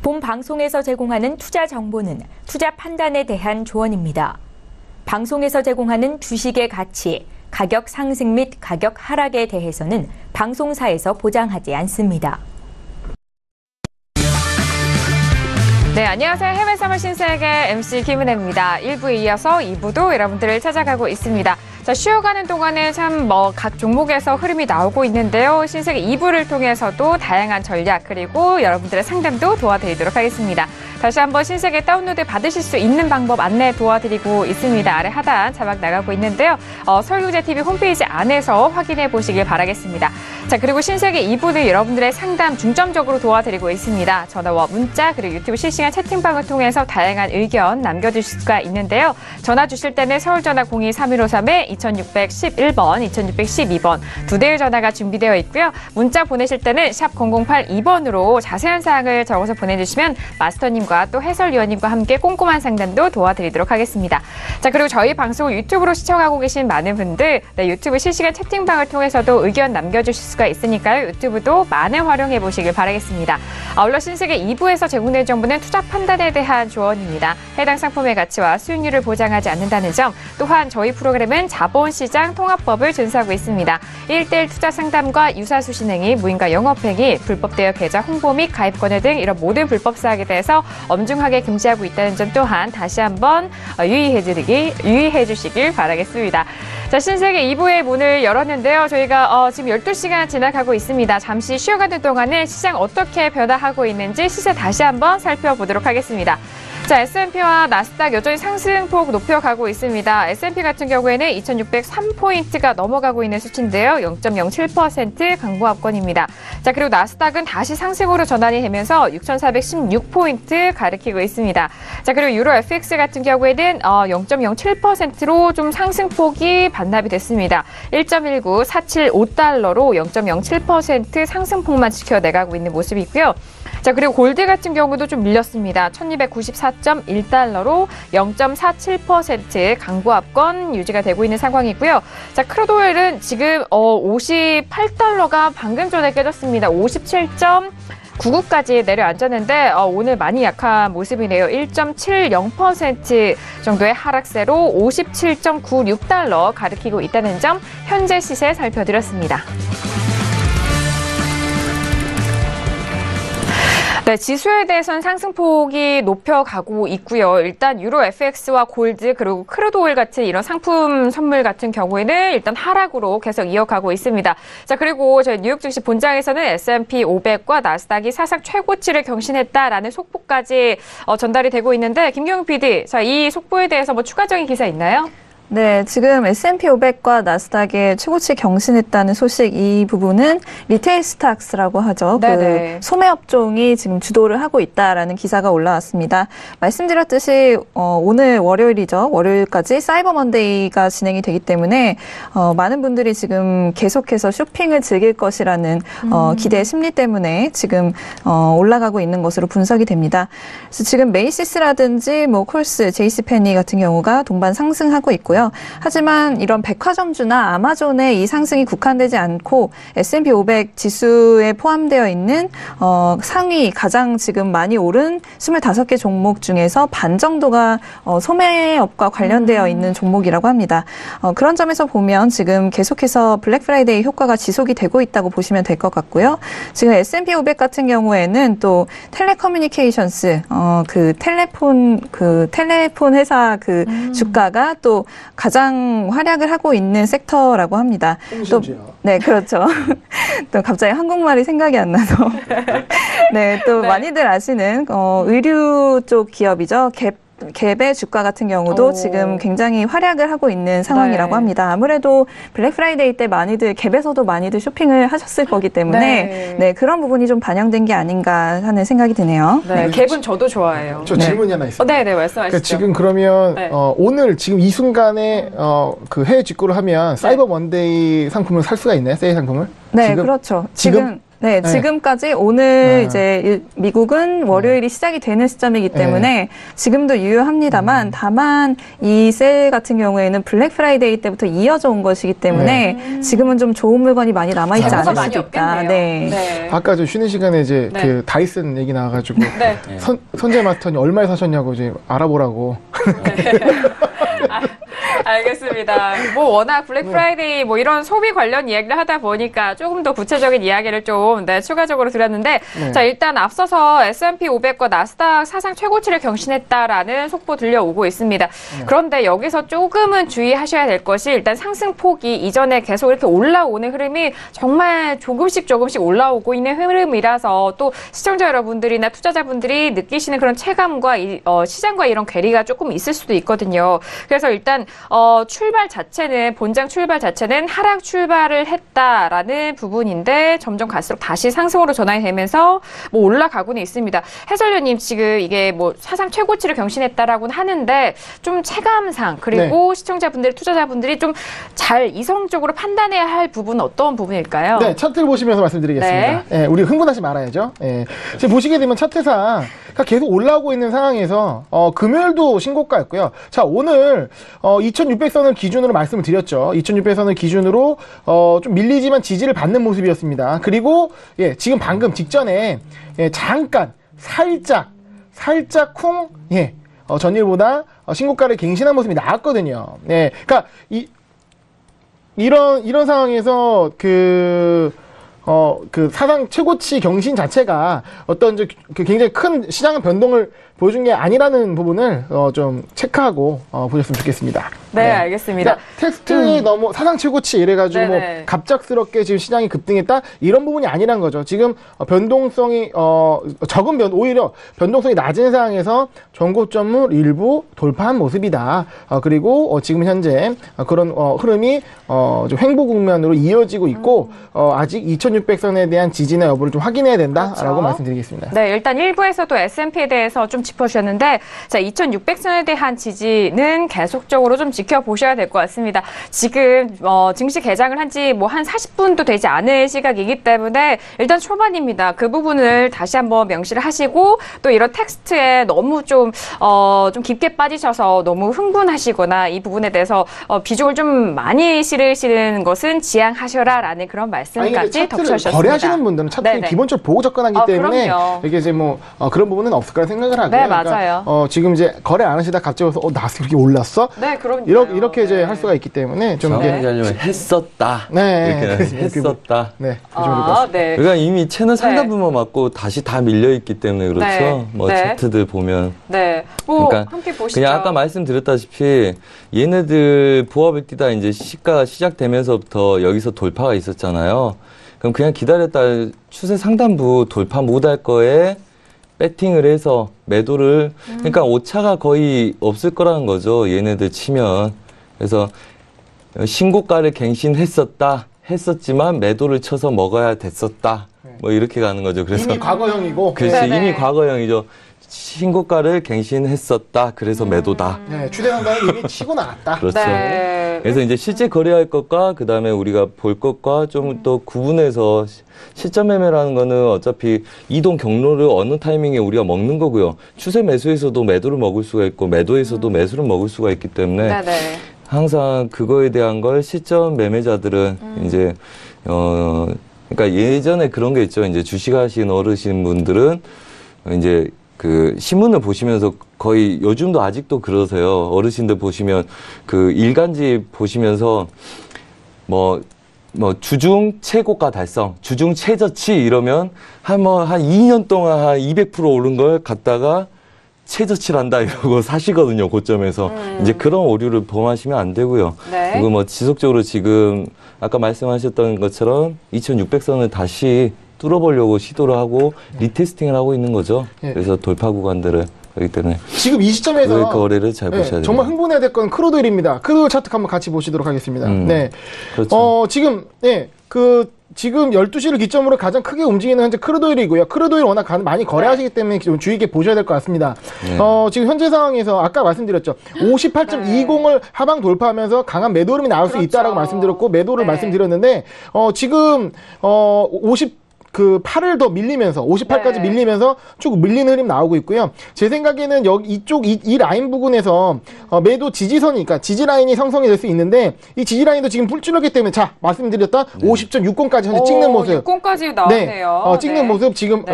본 방송에서 제공하는 투자 정보는 투자 판단에 대한 조언입니다. 방송에서 제공하는 주식의 가치, 가격 상승 및 가격 하락에 대해서는 방송사에서 보장하지 않습니다. 네, 안녕하세요. 해외 사물 신세계 MC 김은혜입니다. 1부에 이어서 2부도 여러분들을 찾아가고 있습니다. 자, 쉬어가는 동안에 참 각 종목에서 흐름이 나오고 있는데요. 신세계 2부를 통해서도 다양한 전략 그리고 여러분들의 상담도 도와드리도록 하겠습니다. 다시 한번 신세계 다운로드 받으실 수 있는 방법 안내 도와드리고 있습니다. 아래 하단 자막 나가고 있는데요. 서울경제TV 홈페이지 안에서 확인해 보시길 바라겠습니다. 자, 그리고 신세계 2부는 여러분들의 상담 중점적으로 도와드리고 있습니다. 전화와 문자 그리고 유튜브 실시간 채팅방을 통해서 다양한 의견 남겨주실 수가 있는데요. 전화 주실 때는 서울전화 02-3153-2611번, 2612번 두 대의 전화가 준비되어 있고요. 문자 보내실 때는 샵 0082번으로 자세한 사항을 적어서 보내주시면 마스터님과 또 해설위원님과 함께 꼼꼼한 상담도 도와드리도록 하겠습니다. 자, 그리고 저희 방송을 유튜브로 시청하고 계신 많은 분들 유튜브 실시간 채팅방을 통해서도 의견 남겨주실 수가 있으니까요. 유튜브도 많이 활용해 보시길 바라겠습니다. 아울러 신세계 2부에서 제공된 정보는 투자 판단에 대한 조언입니다. 해당 상품의 가치와 수익률을 보장하지 않는다는 점, 또한 저희 프로그램은 자본시장 통합법을 준수하고 있습니다. 1:1 투자 상담과 유사수 신행위, 무인가 영업행위, 불법 대여 계좌 홍보 및 가입권유 등 이런 모든 불법 사항에 대해서 엄중하게 금지하고 있다는 점 또한 다시 한번 유의해 주시길 바라겠습니다. 자, 신세계 2부의 문을 열었는데요. 저희가 지금 12시간 지나가고 있습니다. 잠시 쉬어가는 동안에 시장 어떻게 변화하고 있는지 시세 다시 한번 살펴보도록 하겠습니다. 자, S&P와 나스닥 여전히 상승폭 높여가고 있습니다. S&P 같은 경우에는 2603포인트가 넘어가고 있는 수치인데요. 0.07% 강보합권입니다. 자, 그리고 나스닥은 다시 상승으로 전환이 되면서 6416포인트 가리키고 있습니다. 자, 그리고 유로 FX 같은 경우에는 0.07%로 좀 상승폭이 반납이 됐습니다. 1.19475달러로 0.07% 상승폭만 지켜내가고 있는 모습이고요. 자, 그리고 골드 같은 경우도 좀 밀렸습니다. 1294.1달러로 0.47% 강보합권 유지가 되고 있는 상황이고요. 자, 크루드 오일은 지금 58달러가 방금 전에 깨졌습니다. 57.99까지 내려앉았는데 오늘 많이 약한 모습이네요. 1.70% 정도의 하락세로 57.96달러 가리키고 있다는 점 현재 시세 살펴드렸습니다. 네, 지수에 대해서는 상승폭이 높여가고 있고요. 일단 유로 FX와 골드 그리고 크루드 오일 같은 이런 상품 선물 같은 경우에는 일단 하락으로 계속 이어가고 있습니다. 자, 그리고 저희 뉴욕 증시 본장에서는 S&P 500과 나스닥이 사상 최고치를 경신했다라는 속보까지 전달이 되고 있는데 김경욱 PD, 자, 이 속보에 대해서 뭐 추가적인 기사 있나요? 네, 지금 S&P 500과 나스닥의 최고치 경신했다는 소식 이 부분은 리테일 스탁스라고 하죠. 그 소매업종이 지금 주도를 하고 있다라는 기사가 올라왔습니다. 말씀드렸듯이 오늘 월요일이죠. 월요일까지 사이버 먼데이가 진행이 되기 때문에 많은 분들이 지금 계속해서 쇼핑을 즐길 것이라는 기대 심리 때문에 지금 올라가고 있는 것으로 분석이 됩니다. 그래서 지금 메이시스라든지 뭐 콜스, 제이시페니 같은 경우가 동반 상승하고 있고요. 하지만 이런 백화점주나 아마존의 이 상승이 국한되지 않고 S&P 500 지수에 포함되어 있는 상위 가장 지금 많이 오른 25개 종목 중에서 반 정도가 소매업과 관련되어 있는 종목이라고 합니다. 그런 점에서 보면 지금 계속해서 블랙 프라이데이 효과가 지속이 되고 있다고 보시면 될 것 같고요. 지금 S&P 500 같은 경우에는 또 텔레커뮤니케이션스 그 텔레폰 회사 그 주가가 또 가장 활약을 하고 있는 섹터라고 합니다. 또, 네, 그렇죠. 또 갑자기 한국말이 생각이 안 나서. 네, 또 많이들 아시는 의류 쪽 기업이죠. 갭의 주가 같은 경우도 지금 굉장히 활약을 하고 있는 상황이라고 합니다. 아무래도 블랙 프라이데이 때 갭에서도 많이들 쇼핑을 하셨을 거기 때문에 네, 그런 부분이 좀 반영된 게 아닌가 하는 생각이 드네요. 네, 갭은 저도 좋아해요. 저 질문이 하나 있습니다. 네, 말씀하시죠. 그러니까 지금 그러면 오늘 지금 이 순간에 그 해외 직구를 하면 사이버 먼데이 상품을 살 수가 있나요? 세일 상품을? 네, 지금? 그렇죠. 지금? 네, 지금까지 오늘 이제 미국은 월요일이 시작이 되는 시점이기 때문에 지금도 유효합니다만 다만 이 세일 같은 경우에는 블랙 프라이데이 때부터 이어져 온 것이기 때문에 지금은 좀 좋은 물건이 많이 남아있지 않을 수도 있다. 네. 아까 저 쉬는 시간에 이제 그 다이슨 얘기 나와가지고 선재 마스터님 얼마에 사셨냐고 이제 알아보라고. 알겠습니다. 뭐 워낙 블랙 프라이데이 뭐 이런 소비 관련 이야기를 하다 보니까 조금 더 구체적인 이야기를 좀 추가적으로 드렸는데 자 일단 앞서서 S&P 500과 나스닥 사상 최고치를 경신했다라는 속보 들려오고 있습니다. 그런데 여기서 조금은 주의하셔야 될 것이 일단 상승폭이 이전에 계속 이렇게 올라오는 흐름이 정말 조금씩 올라오고 있는 흐름이라서 또 시청자 여러분들이나 투자자분들이 느끼시는 그런 체감과 시장과 이런 괴리가 조금 있을 수도 있거든요. 그래서 일단 본장 출발 자체는 하락 출발을 했다라는 부분인데 점점 갈수록 다시 상승으로 전환이 되면서 뭐 올라가고는 있습니다. 해설위원님 지금 이게 뭐 사상 최고치를 경신했다라고는 하는데 좀 체감상 그리고 시청자분들, 투자자분들이 좀 잘 이성적으로 판단해야 할 부분은 어떤 부분일까요? 네, 차트를 보시면서 말씀드리겠습니다. 네, 우리 흥분하지 말아야죠. 지금 보시게 되면 차트상 계속 올라오고 있는 상황에서 금요일도 신고가였고요. 자, 오늘 2600선을 기준으로 말씀을 드렸죠. 2600선을 기준으로 좀 밀리지만 지지를 받는 모습이었습니다. 그리고 지금 방금 직전에 잠깐 살짝 쿵 전일보다 신고가를 갱신한 모습이 나왔거든요. 네, 그러니까 이런 상황에서 그 사상 최고치 경신 자체가 어떤 굉장히 큰 시장 변동을 보여준 게 아니라는 부분을 좀 체크하고 보셨으면 좋겠습니다. 네, 알겠습니다. 그러니까 텍스트에 너무 사상 최고치 이래가지고 뭐 갑작스럽게 지금 시장이 급등했다 이런 부분이 아니란 거죠. 지금 변동성이 오히려 변동성이 낮은 상황에서 전고점을 일부 돌파한 모습이다. 그리고 지금 현재 그런 흐름이 좀 횡보 국면으로 이어지고 있고 아직 2600선에 대한 지지나 여부를 좀 확인해야 된다라고 말씀드리겠습니다. 네, 일단 1부에서도 S&P에 대해서 좀 짚어주셨는데 자 2600선에 대한 지지는 계속적으로 좀 지켜보셔야 될 것 같습니다. 지금 증시 개장을 한 지 뭐 한 40분도 되지 않은 시각이기 때문에 일단 초반입니다. 그 부분을 다시 한번 명시를 하시고 또 이런 텍스트에 너무 좀 깊게 빠지셔서 너무 흥분하시거나 이 부분에 대해서 비중을 좀 많이 실으시는 것은 지양하셔라라는 그런 말씀까지 덧붙여주셨습니다. 거래하시는 분들은 차트에 기본적으로 보고 접근하기 때문에 그럼요. 이게 이제 뭐 그런 부분은 없을 거라 생각을 하고요. 네, 맞아요. 그러니까 지금 이제 거래 안 하시다 갑자기 와서 나스 이렇게 올랐어? 네, 그럼요. 이렇게 이제 할 수가 있기 때문에 좀 정확하게 하려면 했었다. 네, 이렇게 했었다. 네, 네. 그러니까 이미 채널 상단부만 맞고 다시 다 밀려 있기 때문에 그렇죠. 차트들 보면. 네. 그러니까 함께 보시죠. 그냥 아까 말씀드렸다시피 얘네들 보합을 뛰다 이제 시가가 시작되면서부터 여기서 돌파가 있었잖아요. 그럼 그냥 기다렸다 추세 상단부 돌파 못할 거에 배팅을 해서 매도를 그러니까 오차가 거의 없을 거라는 거죠. 얘네들 치면. 그래서 신고가를 했었지만 매도를 쳐서 먹어야 됐었다. 뭐 이렇게 가는 거죠. 그래서 이미 과거형이고. 그렇지. 이미 과거형이죠. 신고가를 갱신했었다. 그래서 매도다. 네, 추대상단은 이미 치고 나갔다. 그렇죠. 그래서 이제 실제 거래할 것과 그다음에 우리가 볼 것과 좀 또 구분해서 시점 매매라는 거는 어차피 이동 경로를 어느 타이밍에 우리가 먹는 거고요. 추세 매수에서도 매도를 먹을 수가 있고 매도에서도 매수를 먹을 수가 있기 때문에 항상 그거에 대한 걸 시점 매매자들은 이제 그러니까 예전에 그런 게 있죠. 이제 주식하신 어르신 분들은 이제 그 신문을 보시면서 거의 요즘도 아직도 그러세요. 어르신들 보시면 그 일간지 보시면서 뭐 주중 최고가 달성, 주중 최저치 이러면 한 2년 동안 한 200% 오른 걸 갖다가 최저치란다 이러고 사시거든요. 고점에서. 이제 그런 오류를 범하시면 안 되고요. 그리고 뭐 지속적으로 지금 아까 말씀하셨던 것처럼 2600선을 다시 뚫어보려고 시도를 하고 리테스팅을 하고 있는 거죠. 그래서 돌파 구간들을 그렇기 때문에 지금 이 시점에서 거래를 잘 보셔야 돼요. 정말 흥분해야 될 건 크루드일입니다. 크루드 차트 한번 같이 보시도록 하겠습니다. 네, 그렇죠. 지금 지금 12시를 기점으로 가장 크게 움직이는 현재 크루드오일이고요. 크루드오일 워낙 많이 거래하시기 때문에 좀 주의 깊게 보셔야 될 것 같습니다. 지금 현재 상황에서 아까 말씀드렸죠. 58.20을 하방 돌파하면서 강한 매도 흐름이 나올 수 있다라고 말씀드렸고 매도를 말씀드렸는데 지금 그 팔을 더 밀리면서 58까지 밀리면서 쭉 밀리는 흐름 나오고 있고요. 제 생각에는 여기 이쪽 이 라인 부분에서 매도 지지선이 그러니까 지지 라인이 형성이 될 수 있는데 이 지지 라인도 지금 뿔줄었기 때문에 자 말씀드렸던 50.60까지 현재 찍는 모습. 60까지 나오네요. 네, 찍는 모습 지금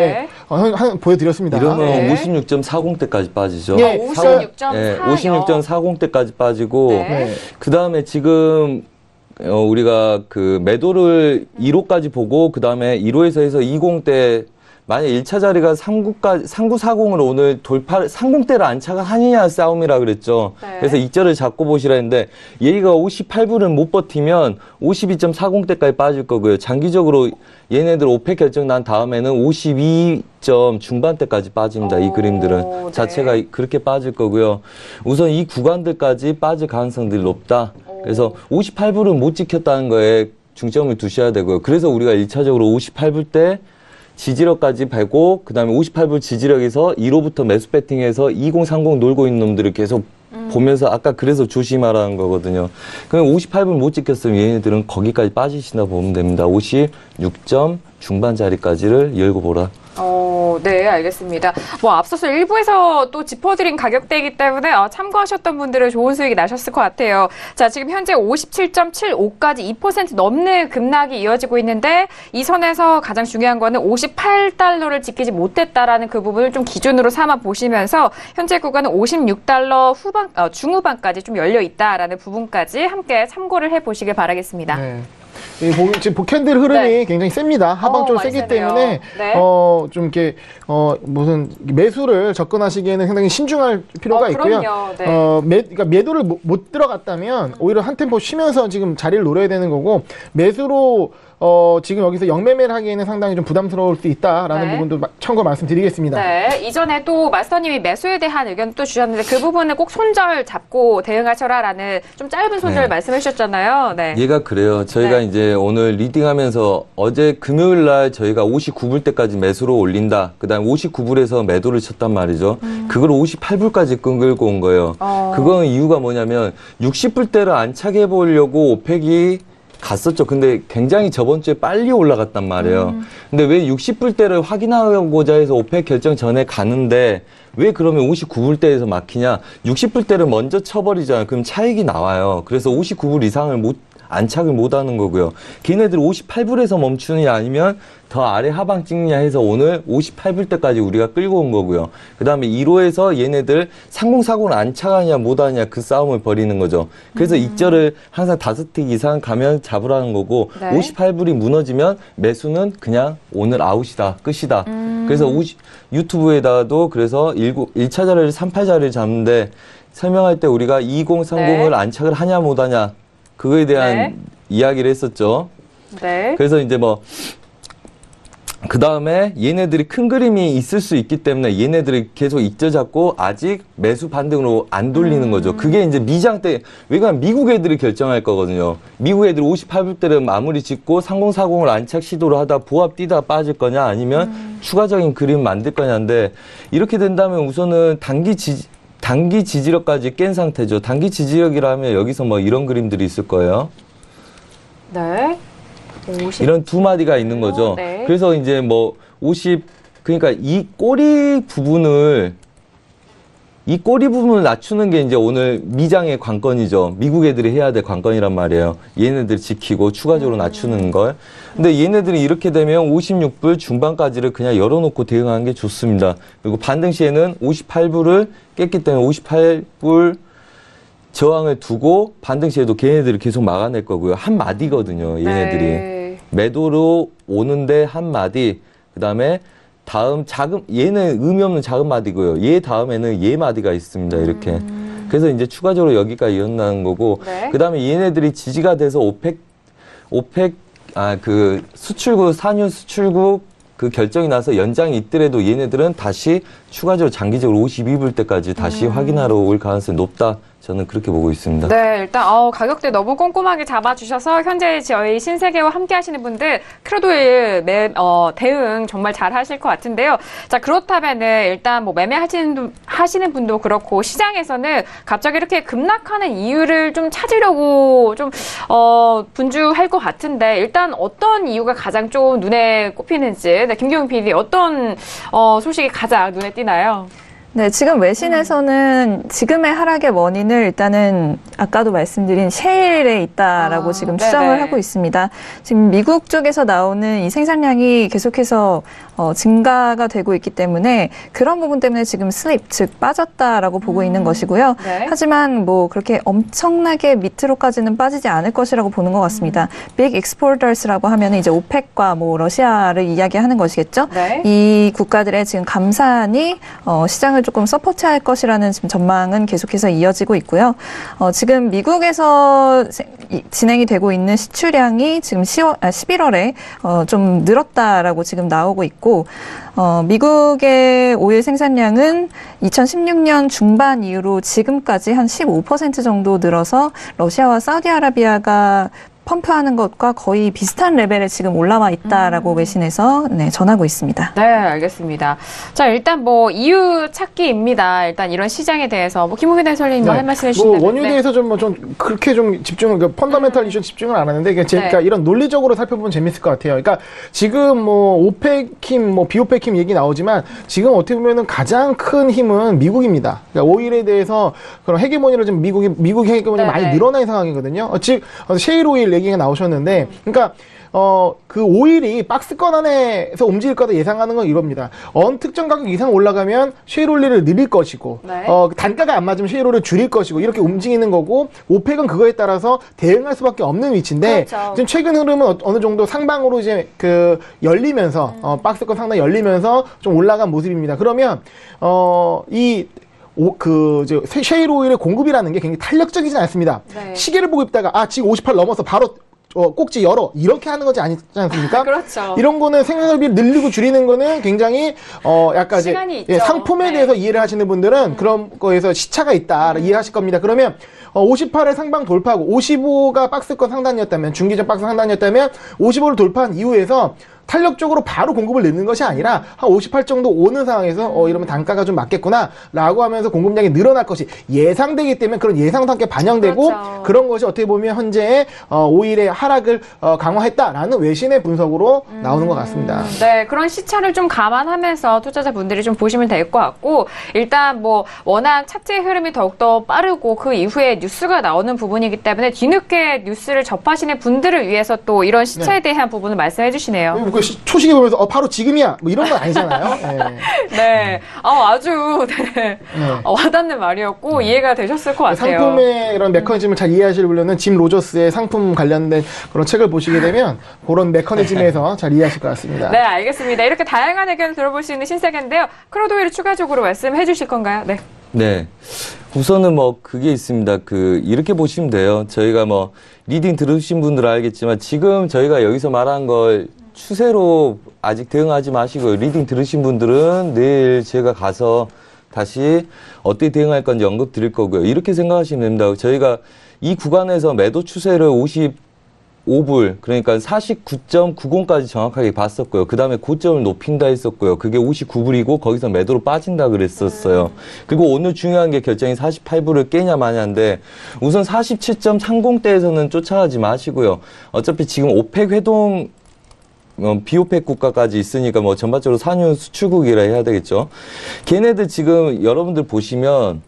보여드렸습니다. 이러면 56.40대까지 빠지죠. 56.40대까지 빠지고 그 다음에 지금 우리가 그 매도를 2로까지 보고 그 다음에 2로에서 해서 20대 만약 1차 자리가 3940으로 오늘 30대를 안착하느냐 싸움이라 그랬죠. 그래서 이절을 잡고 보시라 했는데 얘가 58불을 못 버티면 52.40대까지 빠질 거고요. 장기적으로 얘네들 오펙 결정 난 다음에는 52점 중반대까지 빠집니다. 이 그림들은 자체가 그렇게 빠질 거고요. 우선 이 구간들까지 빠질 가능성들이 높다. 그래서 58불을 못 지켰다는 거에 중점을 두셔야 되고요. 그래서 우리가 1차적으로 58불 때 지지력까지 뵈고 그다음에 58불 지지력에서 1호부터 매수 배팅해서 2030 놀고 있는 놈들을 계속 보면서 아까 그래서 조심하라는 거거든요. 그럼 58불 못 지켰으면 얘네들은 거기까지 빠지시나 보면 됩니다. 56점 중반 자리까지를 열고 보라. 네, 알겠습니다. 앞서서 일부에서 또 짚어드린 가격대이기 때문에 참고하셨던 분들은 좋은 수익이 나셨을 것 같아요. 자, 지금 현재 57.75까지 2% 넘는 급락이 이어지고 있는데 이 선에서 가장 중요한 거는 58달러를 지키지 못했다라는 그 부분을 좀 기준으로 삼아 보시면서 현재 구간은 56달러 중후반까지 좀 열려 있다라는 부분까지 함께 참고를 해보시길 바라겠습니다. 네. 지금 복캔들 흐름이 굉장히 셉니다. 하방적으로 세기 때문에 좀 이렇게 무슨 매수를 접근하시기에는 상당히 신중할 필요가 있고요. 그러니까 매도를 못 들어갔다면 오히려 한 템포 쉬면서 지금 자리를 노려야 되는 거고 매수로 지금 여기서 영매매를 하기에는 상당히 좀 부담스러울 수 있다라는 부분도 참고 말씀드리겠습니다. 네, 이전에 또 마스터님이 매수에 대한 의견 또 주셨는데 그 부분을 꼭 손절 잡고 대응하셔라라는 좀 짧은 손절 말씀해 주셨잖아요. 네. 얘가 그래요. 저희가 이제 오늘 리딩하면서 어제 금요일 날 저희가 59불 때까지 매수로 올린다. 그다음에 59불에서 매도를 쳤단 말이죠. 그걸 58불까지 끌고 온 거예요. 그건 이유가 뭐냐면 60불 대를 안착해 보려고 오펙이 갔었죠. 근데 굉장히 저번 주에 빨리 올라갔단 말이에요. 근데 왜 60불대를 확인하고자 해서 오펙 결정 전에 가는데 왜 그러면 59불대에서 막히냐? 60불대를 먼저 쳐버리잖아요. 그럼 차익이 나와요. 그래서 59불 이상을 안착을 못 하는 거고요. 걔네들 58불에서 멈추느냐 아니면 더 아래 하방 찍느냐 해서 오늘 58불대까지 우리가 끌고 온 거고요. 그 다음에 1호에서 얘네들 3040을 안착하냐 못 하냐 그 싸움을 벌이는 거죠. 그래서 익절을 항상 5틱 이상 가면 잡으라는 거고 58불이 무너지면 매수는 그냥 오늘 아웃이다. 끝이다. 그래서 유튜브에다가도 그래서 1차 자리를 38자리를 잡는데 설명할 때 우리가 2030을 안착을 하냐 못 하냐 그거에 대한 이야기를 했었죠. 그래서 이제 그 다음에 얘네들이 큰 그림이 있을 수 있기 때문에 얘네들이 계속 익절 잡고 아직 매수 반등으로 안 돌리는 거죠. 그게 이제 미장 때, 왜냐면 미국 애들이 결정할 거거든요. 미국 애들이 58불대를 마무리 짓고 3040을 안착 시도를 하다 보합 뛰다 빠질 거냐 아니면 추가적인 그림 만들 거냐인데 이렇게 된다면 우선은 단기 지지력까지 깬 상태죠. 단기 지지력이라면 여기서 이런 그림들이 있을 거예요. 이런 두 마디가 있는 거죠. 그래서 이제 그러니까 이 꼬리 부분을 낮추는 게 이제 오늘 미장의 관건이죠. 미국 애들이 해야 될 관건이란 말이에요. 얘네들 지키고 추가적으로 낮추는 걸. 근데 얘네들이 이렇게 되면 56불 중반까지를 그냥 열어놓고 대응하는 게 좋습니다. 그리고 반등 시에는 58불을 깼기 때문에 58불 저항을 두고 반등 시에도 걔네들이 계속 막아낼 거고요. 한 마디거든요. 얘네들이. 매도로 오는데 한 마디. 그 다음에 다음 얘는 의미 없는 작은 마디고요. 얘 다음에는 얘 마디가 있습니다. 이렇게. 그래서 이제 추가적으로 여기까지 일어나는 거고. 그 다음에 얘네들이 지지가 돼서 수출국, 산유 수출국 그 결정이 나서 연장이 있더라도 얘네들은 다시 추가적으로 장기적으로 52불 때까지 다시 확인하러 올 가능성이 높다. 저는 그렇게 보고 있습니다. 네, 일단 가격대 너무 꼼꼼하게 잡아주셔서 현재 저희 신세계와 함께 하시는 분들 크루도일 대응 정말 잘 하실 것 같은데요. 자, 그렇다면은 일단 뭐 하시는 분도 그렇고 시장에서는 갑자기 이렇게 급락하는 이유를 좀 찾으려고 좀 분주할 것 같은데 일단 어떤 이유가 가장 좀 눈에 꼽히는지 김경훈 PD 어떤 소식이 가장 눈에 띄나요? 네, 지금 외신에서는 지금의 하락의 원인을 일단은 아까도 말씀드린 셰일에 있다라고 지금 추정을 하고 있습니다. 지금 미국 쪽에서 나오는 이 생산량이 계속해서 증가가 되고 있기 때문에 그런 부분 때문에 지금 슬립, 즉 빠졌다라고 보고 있는 것이고요. 네. 하지만 뭐 그렇게 엄청나게 밑으로까지는 빠지지 않을 것이라고 보는 것 같습니다. 빅 익스포터스라고 하면 이제 오펙과 뭐 러시아를 이야기하는 것이겠죠. 네. 이 국가들의 지금 감산이 시장을 조금 서포트할 것이라는 지금 전망은 계속해서 이어지고 있고요. 지금 미국에서 진행이 되고 있는 시추량이 지금 11월에 좀 늘었다라고 지금 나오고 있고, 미국의 오일 생산량은 2016년 중반 이후로 지금까지 한 15% 정도 늘어서 러시아와 사우디아라비아가 펌프하는 것과 거의 비슷한 레벨에 지금 올라와 있다라고 외신에서 전하고 있습니다. 네, 알겠습니다. 자, 일단 뭐 이유 찾기입니다. 일단 이런 시장에 대해서 김우빈 해설님 뭐 할 말씀 해주시면 원유에 대해서 좀 그렇게 좀 집중을 펀더멘탈 이슈 집중을 안 하는데 그러니까 이런 논리적으로 살펴보면 재밌을 것 같아요. 그러니까 지금 뭐 오펙힘, 뭐 비오펙힘 얘기 나오지만 지금 어떻게 보면은 가장 큰 힘은 미국입니다. 그러니까 오일에 대해서 그런 헤게모니를 좀 미국 헤게모니가 많이 늘어난 상황이거든요. 즉 셰일 오일 얘기가 나오셨는데, 그러니까 그 오일이 박스권 안에서 움직일 거다 예상하는 건 이겁니다. 어느 특정 가격 이상 올라가면 셰일 오일을 늘릴 것이고, 단가가 안 맞으면 셰일 오일을 줄일 것이고, 이렇게 움직이는 거고, 오펙은 그거에 따라서 대응할 수밖에 없는 위치인데, 그렇죠. 지금 최근 흐름은 어느 정도 상방으로 이제 열리면서, 박스권 상당히 열리면서 좀 올라간 모습입니다. 그러면, 셰일 오일의 공급이라는 게 굉장히 탄력적이진 않습니다. 네. 시계를 보고 있다가, 지금 58 넘어서 바로 꼭지 열어. 이렇게 하는 거지 아니지 않습니까? 그렇죠. 이런 거는 생산설비를 늘리고 줄이는 거는 굉장히, 약간 시간이 이제, 있죠. 상품에 대해서 이해를 하시는 분들은 그런 거에서 시차가 있다. 이해하실 겁니다. 그러면, 58을 상방 돌파하고, 55가 박스권 상단이었다면, 중기전 박스 상단이었다면, 55를 돌파한 이후에서, 탄력적으로 바로 공급을 넣는 것이 아니라 한 58 정도 오는 상황에서 이러면 단가가 좀 맞겠구나 라고 하면서 공급량이 늘어날 것이 예상되기 때문에 그런 예상도 함께 반영되고 그렇죠. 그런 것이 어떻게 보면 현재 오일의 하락을 강화했다라는 외신의 분석으로 나오는 것 같습니다. 네, 그런 시차를 좀 감안하면서 투자자분들이 좀 보시면 될 것 같고 일단 뭐 워낙 차트의 흐름이 더욱더 빠르고 그 이후에 뉴스가 나오는 부분이기 때문에 뒤늦게 뉴스를 접하시는 분들을 위해서 또 이런 시차에 대한 부분을 말씀해 주시네요. 초식에 보면서 바로 지금이야 뭐 이런 건 아니잖아요. 네, 아주 와닿는 말이었고 이해가 되셨을 것 같아요. 상품의 이런 메커니즘을 잘 이해하시려면 짐 로저스의 상품 관련된 그런 책을 보시게 되면 그런 메커니즘에서 잘 이해하실 것 같습니다. 네, 알겠습니다. 이렇게 다양한 의견을 들어볼 수 있는 신세계인데요. 크루도일을 추가적으로 말씀해 주실 건가요? 네. 네. 우선은 뭐 그게 있습니다. 이렇게 보시면 돼요. 저희가 뭐 리딩 들으신 분들은 알겠지만 지금 저희가 여기서 말한 걸 추세로 아직 대응하지 마시고 리딩 들으신 분들은 내일 제가 가서 다시 어떻게 대응할 건지 언급 드릴 거고요. 이렇게 생각하시면 됩니다. 저희가 이 구간에서 매도 추세를 55불 그러니까 49.90까지 정확하게 봤었고요. 그 다음에 고점을 높인다 했었고요. 그게 59불이고 거기서 매도로 빠진다 그랬었어요. 그리고 오늘 중요한 게 결정이 48불을 깨냐 마냐인데 우선 47.30대에서는 쫓아가지 마시고요. 어차피 지금 오펙 회동 비오펙 국가까지 있으니까 뭐 전반적으로 산유 수출국이라 해야 되겠죠. 걔네들 지금 여러분들 보시면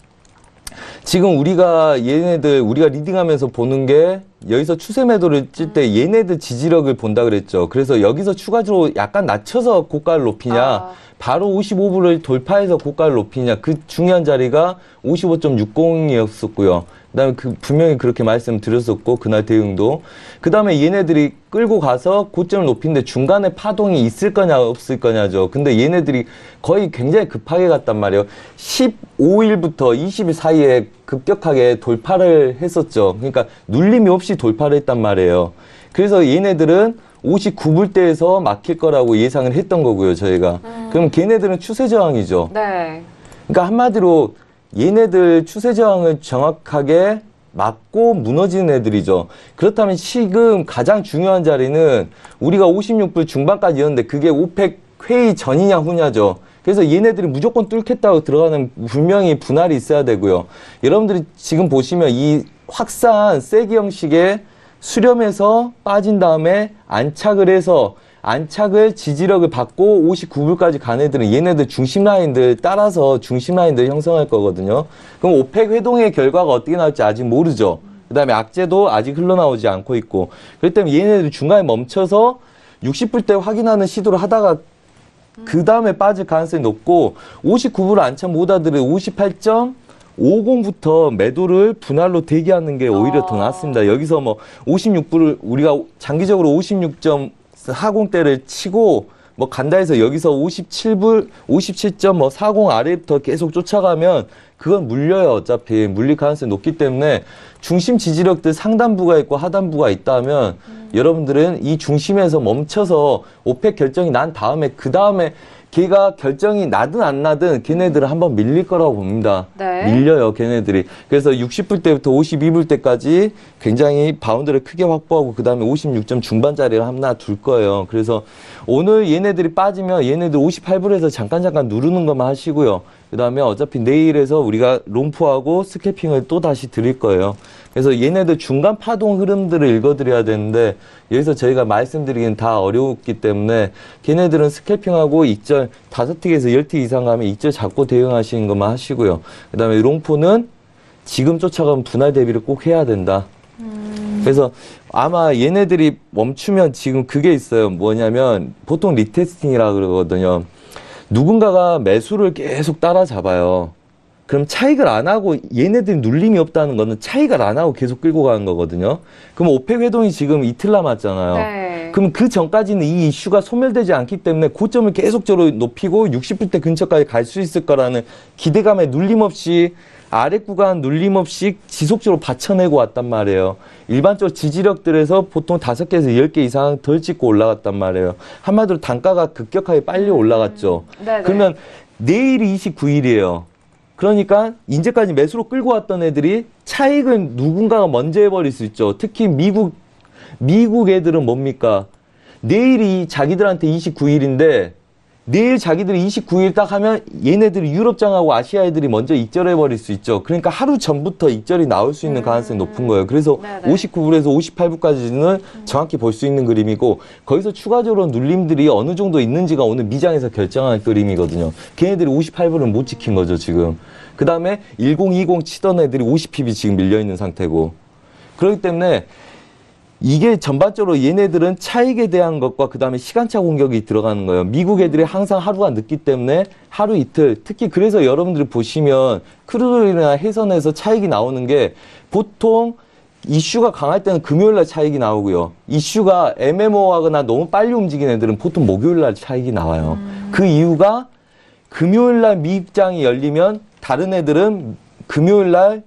지금 우리가 리딩하면서 보는 게 여기서 추세 매도를 찔 때 얘네들 지지력을 본다 그랬죠. 그래서 여기서 추가적으로 약간 낮춰서 고가를 높이냐 바로 55불을 돌파해서 고가를 높이냐 그 중요한 자리가 55.60이었었고요. 그다음에 분명히 그렇게 말씀드렸었고 그날 대응도 그다음에 얘네들이 끌고 가서 고점을 높이는데 중간에 파동이 있을 거냐 없을 거냐죠. 근데 얘네들이 거의 굉장히 급하게 갔단 말이에요. 15일부터 20일 사이에 급격하게 돌파를 했었죠. 그러니까 눌림이 없이 돌파를 했단 말이에요. 그래서 얘네들은 59불대에서 막힐 거라고 예상을 했던 거고요, 저희가. 그럼 걔네들은 추세 저항이죠. 네. 그러니까 한마디로 얘네들 추세 저항을 정확하게 맞고 무너지는 애들이죠. 그렇다면 지금 가장 중요한 자리는 우리가 56불 중반까지 였는데 그게 오펙 회의 전이냐 후냐죠. 그래서 얘네들이 무조건 뚫겠다고 들어가는 분명히 분할이 있어야 되고요. 여러분들이 지금 보시면 이 확산 세기 형식의 수렴해서 빠진 다음에 안착을 해서 안착을 지지력을 받고 59불까지 간 애들은 얘네들 중심 라인들 따라서 중심 라인들 형성할 거거든요. 그럼 오펙 회동의 결과가 어떻게 나올지 아직 모르죠. 그 다음에 악재도 아직 흘러나오지 않고 있고. 그렇기 때문에 얘네들 중간에 멈춰서 60불대 확인하는 시도를 하다가 그 다음에 빠질 가능성이 높고 59불 안착 모다들은 58.50부터 매도를 분할로 대기하는 게 오히려 더 낫습니다. 여기서 뭐 56불을 우리가 장기적으로 56.40대를 치고 뭐 간다 해서 여기서 57불, 57.40 아래부터 계속 쫓아가면 그건 물려요. 어차피 물릴 가능성이 높기 때문에 중심 지지력들 상단부가 있고 하단부가 있다면 여러분들은 이 중심에서 멈춰서 오펙 결정이 난 다음에 그 다음에 걔가 결정이 나든 안 나든 걔네들은 한번 밀릴 거라고 봅니다. 네. 밀려요, 걔네들이. 그래서 60불 때부터 52불 때까지 굉장히 바운드를 크게 확보하고 그 다음에 56점 중반짜리를 하나 둘 거예요. 그래서 오늘 얘네들이 빠지면 얘네들 58불에서 잠깐 누르는 것만 하시고요. 그 다음에 어차피 내일에서 우리가 롱포하고 스캐핑을 또 다시 드릴 거예요. 그래서 얘네들 중간 파동 흐름들을 읽어드려야 되는데 여기서 저희가 말씀드리기는 다 어려웠기 때문에 걔네들은 스캐핑하고 익절 5틱에서 10틱 이상 가면 익절 잡고 대응하시는 것만 하시고요. 그 다음에 롱포는 지금 쫓아가면 분할 대비를 꼭 해야 된다. 그래서 아마 얘네들이 멈추면 지금 그게 있어요. 뭐냐면 보통 리테스팅이라 그러거든요. 누군가가 매수를 계속 따라잡아요. 그럼 차익을 안 하고 얘네들이 눌림이 없다는 거는 차익을 안 하고 계속 끌고 가는 거거든요. 그럼 오펙 회동이 지금 이틀 남았잖아요. 네. 그럼 그 전까지는 이 이슈가 소멸되지 않기 때문에 고점을 계속적으로 높이고 60불대 근처까지 갈 수 있을 거라는 기대감에 눌림 없이 아래 구간 눌림 없이 지속적으로 받쳐내고 왔단 말이에요. 일반적으로 지지력들에서 보통 5개에서 10개 이상 덜 찍고 올라갔단 말이에요. 한마디로 단가가 급격하게 빨리 올라갔죠. 그러면 내일이 29일이에요. 그러니까 이제까지 매수로 끌고 왔던 애들이 차익을 누군가가 먼저 해버릴 수 있죠. 특히 미국 애들은 뭡니까? 내일이 자기들한테 29일인데 내일 자기들이 29일 딱 하면 얘네들이 유럽장하고 아시아 애들이 먼저 익절해버릴 수 있죠. 그러니까 하루 전부터 익절이 나올 수 있는 가능성이 높은 거예요. 그래서 59불에서 58불까지는 정확히 볼 수 있는 그림이고 거기서 추가적으로 눌림들이 어느 정도 있는지가 오늘 미장에서 결정할 그림이거든요. 걔네들이 58불은 못 지킨 거죠, 지금. 그 다음에 1020 치던 애들이 50pb 지금 밀려있는 상태고. 그렇기 때문에 이게 전반적으로 얘네들은 차익에 대한 것과 그 다음에 시간차 공격이 들어가는 거예요. 미국 애들이 항상 하루가 늦기 때문에 하루 이틀, 특히 그래서 여러분들이 보시면 크루드오일이나 해선에서 차익이 나오는 게 보통 이슈가 강할 때는 금요일날 차익이 나오고요. 이슈가 애매모호하거나 너무 빨리 움직이는 애들은 보통 목요일날 차익이 나와요. 그 이유가 금요일날 미입장이 열리면 다른 애들은 금요일날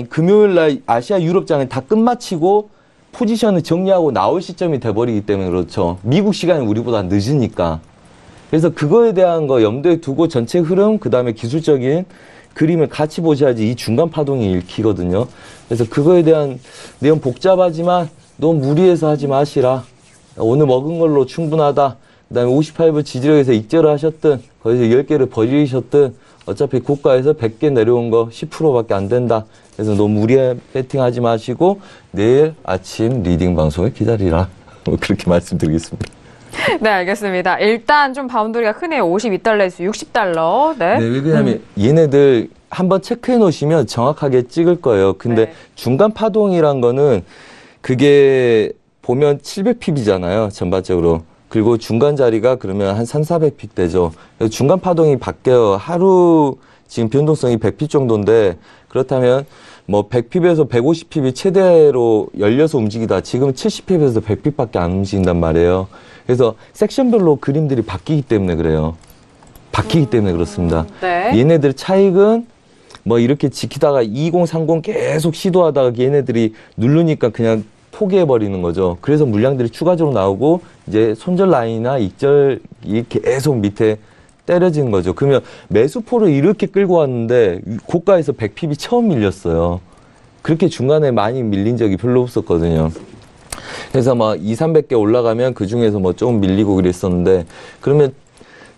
금요일날 아시아 유럽장을 다 끝마치고 포지션을 정리하고 나올 시점이 돼버리기 때문에 그렇죠. 미국 시간이 우리보다 늦으니까. 그래서 그거에 대한 거 염두에 두고 전체 흐름, 그 다음에 기술적인 그림을 같이 보셔야지 이 중간 파동이 읽히거든요. 그래서 그거에 대한 내용 복잡하지만 너무 무리해서 하지 마시라. 오늘 먹은 걸로 충분하다. 그 다음에 58불 지지력에서 익절을 하셨든 거기서 10개를 버리셨든 어차피 고가에서 100개 내려온 거 10%밖에 안 된다. 그래서 너무 무리해 배팅하지 마시고 내일 아침 리딩 방송을 기다리라. 그렇게 말씀드리겠습니다. 네, 알겠습니다. 일단 좀 바운더리가 크네요. 52달러에서 60달러. 네. 네, 왜냐하면 얘네들 한번 체크해 놓으시면 정확하게 찍을 거예요. 근데 중간 파동이란 거는 그게 보면 700pb잖아요. 전반적으로. 그리고 중간 자리가 그러면 한 3,400픽 되죠. 중간 파동이 바뀌어요. 하루 지금 변동성이 100픽 정도인데 그렇다면 뭐 100픽에서 150픽이 최대로 열려서 움직이다. 지금은 70픽에서 100픽밖에 안 움직인단 말이에요. 그래서 섹션별로 그림들이 바뀌기 때문에 그래요. 바뀌기 때문에 그렇습니다. 네. 얘네들 차익은 뭐 이렇게 지키다가 2030 계속 시도하다가 얘네들이 누르니까 그냥 포기해버리는 거죠. 그래서 물량들이 추가적으로 나오고 이제 손절 라인이나 익절이 계속 밑에 때려진 거죠. 그러면 매수포를 이렇게 끌고 왔는데 고가에서 100핍이 처음 밀렸어요. 그렇게 중간에 많이 밀린 적이 별로 없었거든요. 그래서 막 200-300개 올라가면 그 중에서 뭐 조금 밀리고 그랬었는데 그러면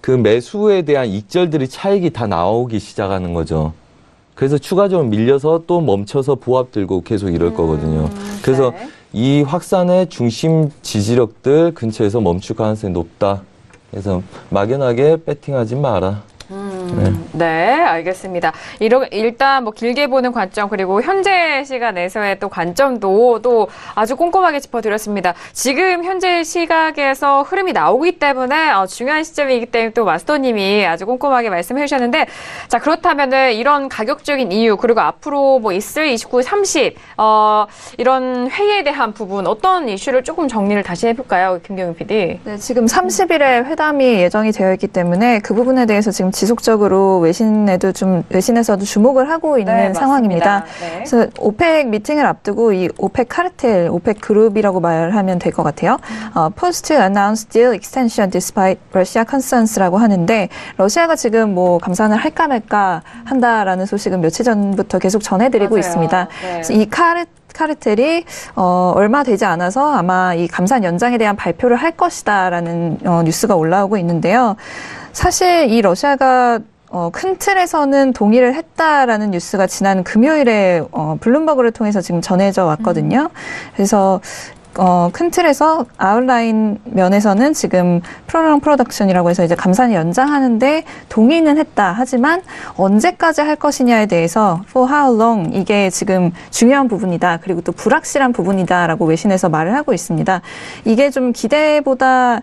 그 매수에 대한 익절들이 차익이 다 나오기 시작하는 거죠. 그래서 추가적으로 밀려서 또 멈춰서 보합 들고 계속 이럴 거거든요. 그래서 네. 이 확산의 중심 지지력들 근처에서 멈출 가능성이 높다. 그래서 막연하게 배팅하지 마라. 네, 알겠습니다. 일단 뭐 길게 보는 관점 그리고 현재 시간에서의 또 관점도 또 아주 꼼꼼하게 짚어드렸습니다. 지금 현재 시각에서 흐름이 나오기 때문에 중요한 시점이기 때문에 또 마스터님이 아주 꼼꼼하게 말씀해 주셨는데 자 그렇다면은 이런 가격적인 이유 그리고 앞으로 뭐 있을 29, 30 이런 회의에 대한 부분 어떤 이슈를 조금 정리를 다시 해볼까요, 김경윤 PD? 네, 지금 30일에 회담이 예정이 되어 있기 때문에 그 부분에 대해서 지금 지속적으로 외신에서도 주목을 하고 있는 네, 상황입니다. 네. 그래서 오펙 미팅을 앞두고 이 오펙 카르텔, 오펙 그룹이라고 말하면 될 것 같아요. Post announced deal extension despite Russia concerns라고 하는데 러시아가 지금 뭐 감산을 할까 말까 한다라는 소식은 며칠 전부터 계속 전해드리고 맞아요. 있습니다. 네. 그래서 이 카르텔이 얼마 되지 않아서 아마 이 감산 연장에 대한 발표를 할 것이다라는 뉴스가 올라오고 있는데요. 사실 이 러시아가 큰 틀에서는 동의를 했다라는 뉴스가 지난 금요일에 블룸버그를 통해서 지금 전해져 왔거든요. 그래서 큰 틀에서 아웃라인 면에서는 지금 프로랑 프로덕션이라고 해서 이제 감산을 연장하는데 동의는 했다. 하지만 언제까지 할 것이냐에 대해서 for how long 이게 지금 중요한 부분이다. 그리고 또 불확실한 부분이다라고 외신에서 말을 하고 있습니다. 이게 좀 기대보다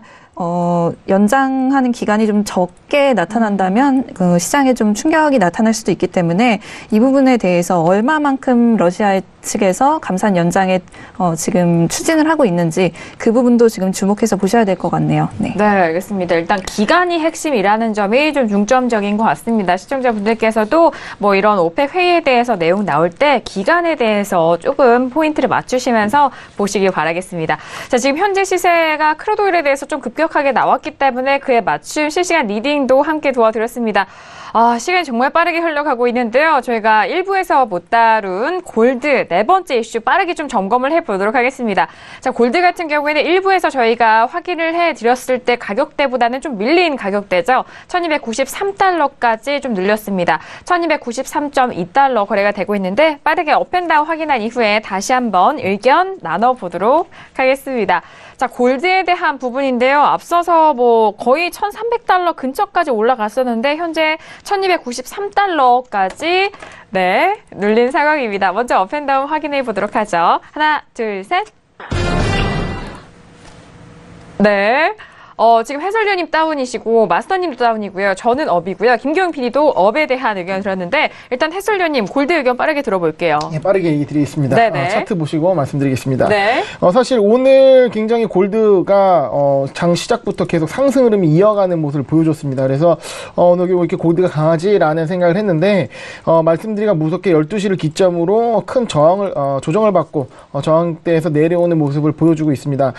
연장하는 기간이 좀 적게 나타난다면 그 시장에 좀 충격이 나타날 수도 있기 때문에 이 부분에 대해서 얼마만큼 러시아 측에서 감산 연장에 지금 추진을 하고 있는지 그 부분도 지금 주목해서 보셔야 될 것 같네요. 네. 네, 알겠습니다. 일단 기간이 핵심이라는 점이 좀 중점적인 것 같습니다. 시청자분들께서도 뭐 이런 오펙 회의에 대해서 내용 나올 때 기간에 대해서 조금 포인트를 맞추시면서 보시길 바라겠습니다. 자, 지금 현재 시세가 크루드 오일에 대해서 좀 급격하게 나왔기 때문에 그에 맞춤 실시간 리딩도 함께 도와드렸습니다. 시간이 정말 빠르게 흘러가고 있는데요. 저희가 1부에서 못 다룬 골드 네 번째 이슈 빠르게 좀 점검을 해보도록 하겠습니다. 자, 골드 같은 경우에는 1부에서 저희가 확인을 해드렸을 때 가격대보다는 좀 밀린 가격대죠. 1293달러까지 좀 늘렸습니다. 1293.2달러 거래가 되고 있는데 빠르게 업앤다운 확인한 이후에 다시 한번 의견 나눠보도록 하겠습니다. 자, 골드에 대한 부분인데요. 앞서서 뭐 거의 1,300달러 근처까지 올라갔었는데 현재 1,293달러까지 네, 눌린 상황입니다. 먼저 업앤다운 확인해 보도록 하죠. 하나, 둘, 셋. 네. 지금 해설위원님 다운이시고 마스터님도 다운이고요. 저는 업이고요. 김경윤 PD도 업에 대한 의견을 들었는데 일단 해설위원님 골드 의견 빠르게 들어볼게요. 네, 빠르게 얘기 드리겠습니다. 차트 보시고 말씀드리겠습니다. 네. 사실 오늘 굉장히 골드가 장 시작부터 계속 상승 흐름이 이어가는 모습을 보여줬습니다. 그래서 오늘 이렇게 골드가 강하지라는 생각을 했는데 말씀드리기가 무섭게 12시를 기점으로 큰 조정을 받고 저항대에서 내려오는 모습을 보여주고 있습니다.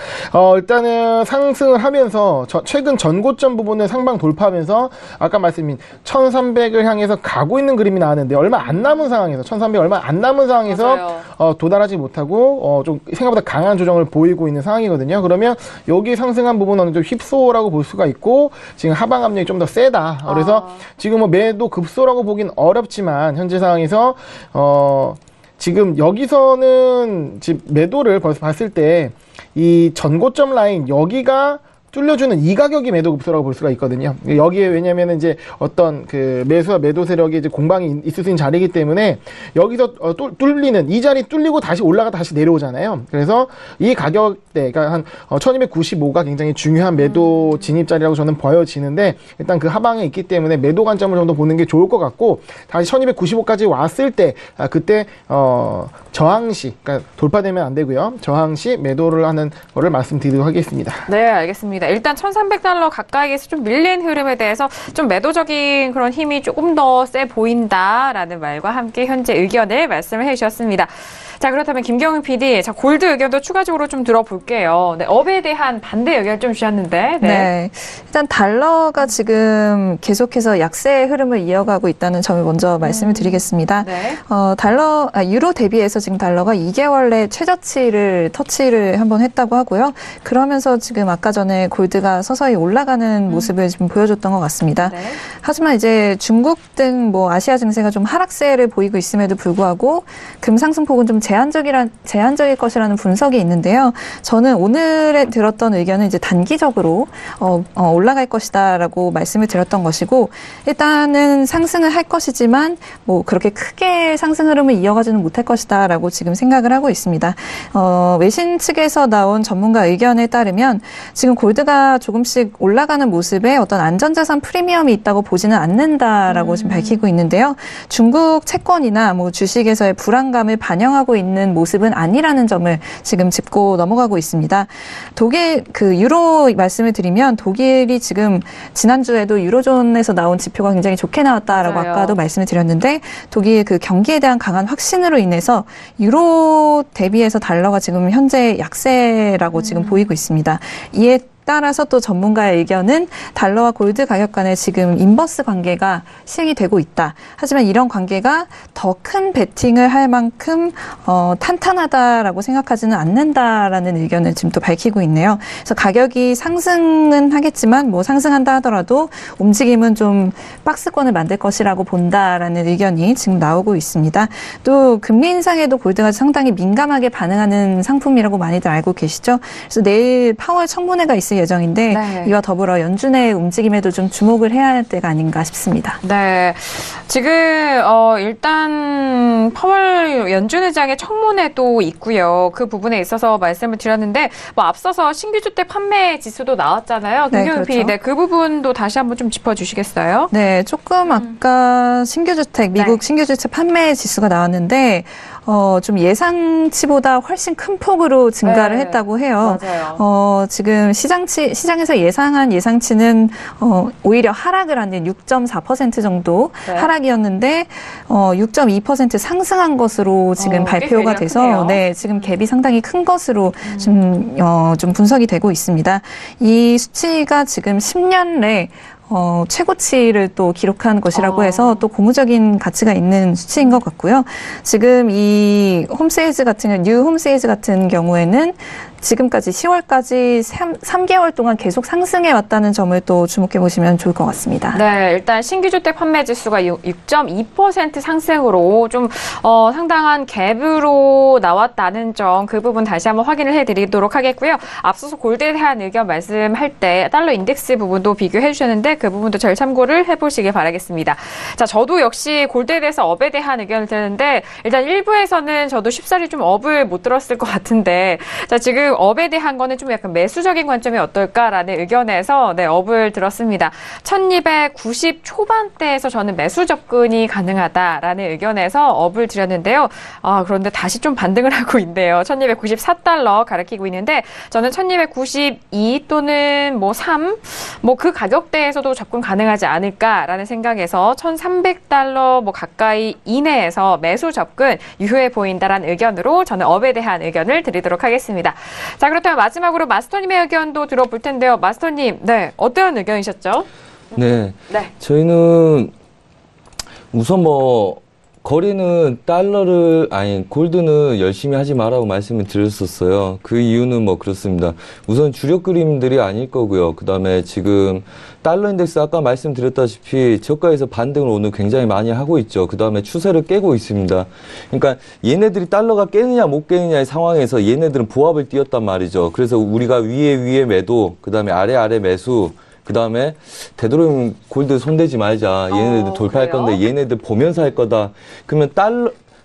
일단은 상승을 하면서 최근 전고점 부분을 상방 돌파하면서 아까 말씀인 1300을 향해서 가고 있는 그림이 나왔는데 얼마 안 남은 상황에서 1300 얼마 안 남은 상황에서 도달하지 못하고 좀 생각보다 강한 조정을 보이고 있는 상황이거든요. 그러면 여기 상승한 부분은 어느 정도 휩소라고 볼 수가 있고 지금 하방 압력이 좀 더 세다. 그래서 지금 뭐 매도 급소라고 보긴 어렵지만 현재 상황에서 지금 여기서는 지금 매도를 벌써 봤을 때 이 전고점 라인 여기가 뚫려주는 이 가격이 매도 급소라고 볼 수가 있거든요. 여기에 왜냐면은 이제 어떤 그 매수와 매도 세력이 이제 공방이 있을 수 있는 자리이기 때문에 여기서 뚫리는 이 자리 뚫리고 다시 올라가 다시 내려오잖아요. 그래서 이 가격대가 한 1295가 굉장히 중요한 매도 진입 자리라고 저는 보여지는데 일단 그 하방에 있기 때문에 매도 관점을 좀 더 보는 게 좋을 것 같고 다시 1295까지 왔을 때 그때 저항시 그러니까 돌파되면 안 되고요. 저항시 매도를 하는 거를 말씀드리도록 하겠습니다. 네, 알겠습니다. 일단 1,300달러 가까이에서 좀 밀린 흐름에 대해서 좀 매도적인 그런 힘이 조금 더 세 보인다라는 말과 함께 현재 의견을 말씀을 해주셨습니다. 자, 그렇다면 김경은 PD, 자, 골드 의견도 추가적으로 좀 들어볼게요. 네, 업에 대한 반대 의견 좀 주셨는데. 네. 일단 달러가 지금 계속해서 약세의 흐름을 이어가고 있다는 점을 먼저 말씀을 드리겠습니다. 네. 유로 대비해서 지금 달러가 2개월 내 최저치를 터치를 한번 했다고 하고요. 그러면서 지금 아까 전에 골드가 서서히 올라가는 모습을 지금 보여줬던 것 같습니다. 네. 하지만 이제 중국 등 뭐 아시아 증시가 좀 하락세를 보이고 있음에도 불구하고 금 상승폭은 좀 제한적일 것이라는 분석이 있는데요. 저는 오늘에 들었던 의견은 이제 단기적으로 올라갈 것이다라고 말씀을 드렸던 것이고, 일단은 상승을 할 것이지만 뭐 그렇게 크게 상승 흐름을 이어가지는 못할 것이다라고 지금 생각을 하고 있습니다. 외신 측에서 나온 전문가 의견에 따르면 지금 골드가 조금씩 올라가는 모습에 어떤 안전자산 프리미엄이 있다고 보지는 않는다라고 지금 밝히고 있는데요. 중국 채권이나 뭐 주식에서의 불안감을 반영하고 있는 모습은 아니라는 점을 지금 짚고 넘어가고 있습니다. 독일 유로 말씀을 드리면 독일이 지금 지난주에도 유로존에서 나온 지표가 굉장히 좋게 나왔다라고 맞아요. 아까도 말씀을 드렸는데, 독일 그 경기에 대한 강한 확신으로 인해서 유로 대비해서 달러가 지금 현재 약세라고 지금 보이고 있습니다. 이에 따라서 또 전문가의 의견은 달러와 골드 가격 간에 지금 인버스 관계가 시행이 되고 있다. 하지만 이런 관계가 더 큰 베팅을 할 만큼 탄탄하다라고 생각하지는 않는다라는 의견을 지금 또 밝히고 있네요. 그래서 가격이 상승은 하겠지만 뭐 상승한다 하더라도 움직임은 좀 박스권을 만들 것이라고 본다라는 의견이 지금 나오고 있습니다. 또 금리 인상에도 골드가 상당히 민감하게 반응하는 상품이라고 많이들 알고 계시죠. 그래서 내일 파월 청문회가 있을 예정인데 네. 이와 더불어 연준의 움직임에도 좀 주목을 해야 할 때가 아닌가 싶습니다. 네. 지금, 일단, 파월 연준 의장의 청문회도 있고요. 그 부분에 있어서 말씀을 드렸는데, 뭐, 앞서서 신규주택 판매 지수도 나왔잖아요. 네, 김경은 PD, 그렇죠. 네, 그 부분도 다시 한번 좀 짚어주시겠어요? 네, 조금 아까 미국 네. 신규주택 판매 지수가 나왔는데, 좀 예상치보다 훨씬 큰 폭으로 증가를 네, 했다고 해요. 맞아요. 지금 시장에서 예상한 예상치는 오히려 하락을 하는 6.4% 정도 네. 하락이었는데 6.2% 상승한 것으로 지금 꽤 발표가 괴리가 돼서 크네요. 네, 지금 갭이 상당히 큰 것으로 좀 분석이 되고 있습니다. 이 수치가 지금 10년 내 최고치를 또 기록한 것이라고 해서 또 고무적인 가치가 있는 수치인 것 같고요. 지금 이 뉴 홈세일즈 같은 경우에는 지금까지 10월까지 3개월 동안 계속 상승해 왔다는 점을 또 주목해 보시면 좋을 것 같습니다. 네, 일단 신규주택 판매 지수가 6.2% 상승으로 좀 상당한 갭으로 나왔다는 점, 그 부분 다시 한번 확인을 해드리도록 하겠고요. 앞서서 골드에 대한 의견 말씀할 때 달러 인덱스 부분도 비교해 주셨는데 그 부분도 잘 참고를 해보시길 바라겠습니다. 자, 저도 역시 골드에 대해서 업에 대한 의견을 드렸는데 일단 1부에서는 저도 쉽사리 좀 업을 못 들었을 것 같은데, 자, 지금 업에 대한 거는 좀 약간 매수적인 관점이 어떨까라는 의견에서 네, 업을 들었습니다. 1290 초반대에서 저는 매수 접근이 가능하다라는 의견에서 업을 드렸는데요. 그런데 다시 좀 반등을 하고 있네요. 1294달러 가리키고 있는데 저는 1292 또는 3, 그 가격대에서도 접근 가능하지 않을까라는 생각에서 1300달러 가까이 이내에서 매수 접근 유효해 보인다라는 의견으로 저는 업에 대한 의견을 드리도록 하겠습니다. 자, 그렇다면 마지막으로 마스터님의 의견도 들어볼 텐데요. 마스터님, 네, 어떠한 의견이셨죠? 네. 네. 저희는 우선 거래는 골드는 열심히 하지 마라고 말씀을 드렸었어요. 그 이유는 그렇습니다. 우선 주력 그림들이 아닐 거고요. 그 다음에 지금 달러 인덱스 아까 말씀드렸다시피 저가에서 반등을 오늘 굉장히 많이 하고 있죠. 그 다음에 추세를 깨고 있습니다. 그러니까 얘네들이 달러가 깨느냐 못 깨느냐의 상황에서 얘네들은 보합을 띄었단 말이죠. 그래서 우리가 위에 매도, 그 다음에 아래 매수, 그 다음에 되도록이면 골드 손대지 말자. 얘네들 돌파할 그래요? 건데 얘네들 보면서 할 거다. 그러면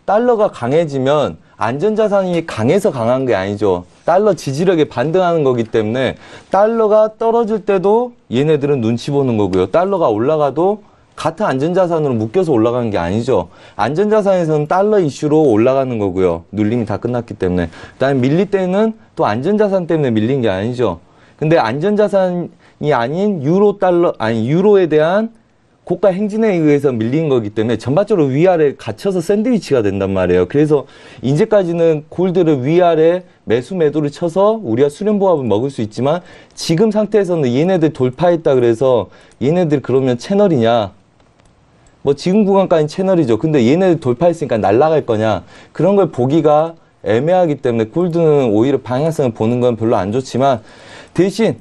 달러가 강해지면 안전자산이 강해서 강한 게 아니죠. 달러 지지력에 반등하는 거기 때문에 달러가 떨어질 때도 얘네들은 눈치 보는 거고요. 달러가 올라가도 같은 안전자산으로 묶여서 올라가는 게 아니죠. 안전자산에서는 달러 이슈로 올라가는 거고요. 눌림이 다 끝났기 때문에. 그다음에 밀릴 때는 또 안전자산 때문에 밀린 게 아니죠. 근데 안전자산이 아닌 유로에 대한 고가 행진에 의해서 밀린 거기 때문에 전반적으로 위아래 갇혀서 샌드위치가 된단 말이에요. 그래서 이제까지는 골드를 위아래 매수 매도를 쳐서 우리가 수렴보합을 먹을 수 있지만 지금 상태에서는 얘네들 돌파했다 그래서 얘네들 그러면 채널이냐? 뭐 지금 구간까지는 채널이죠. 근데 얘네들 돌파했으니까 날아갈 거냐? 그런 걸 보기가 애매하기 때문에 골드는 오히려 방향성을 보는 건 별로 안 좋지만 대신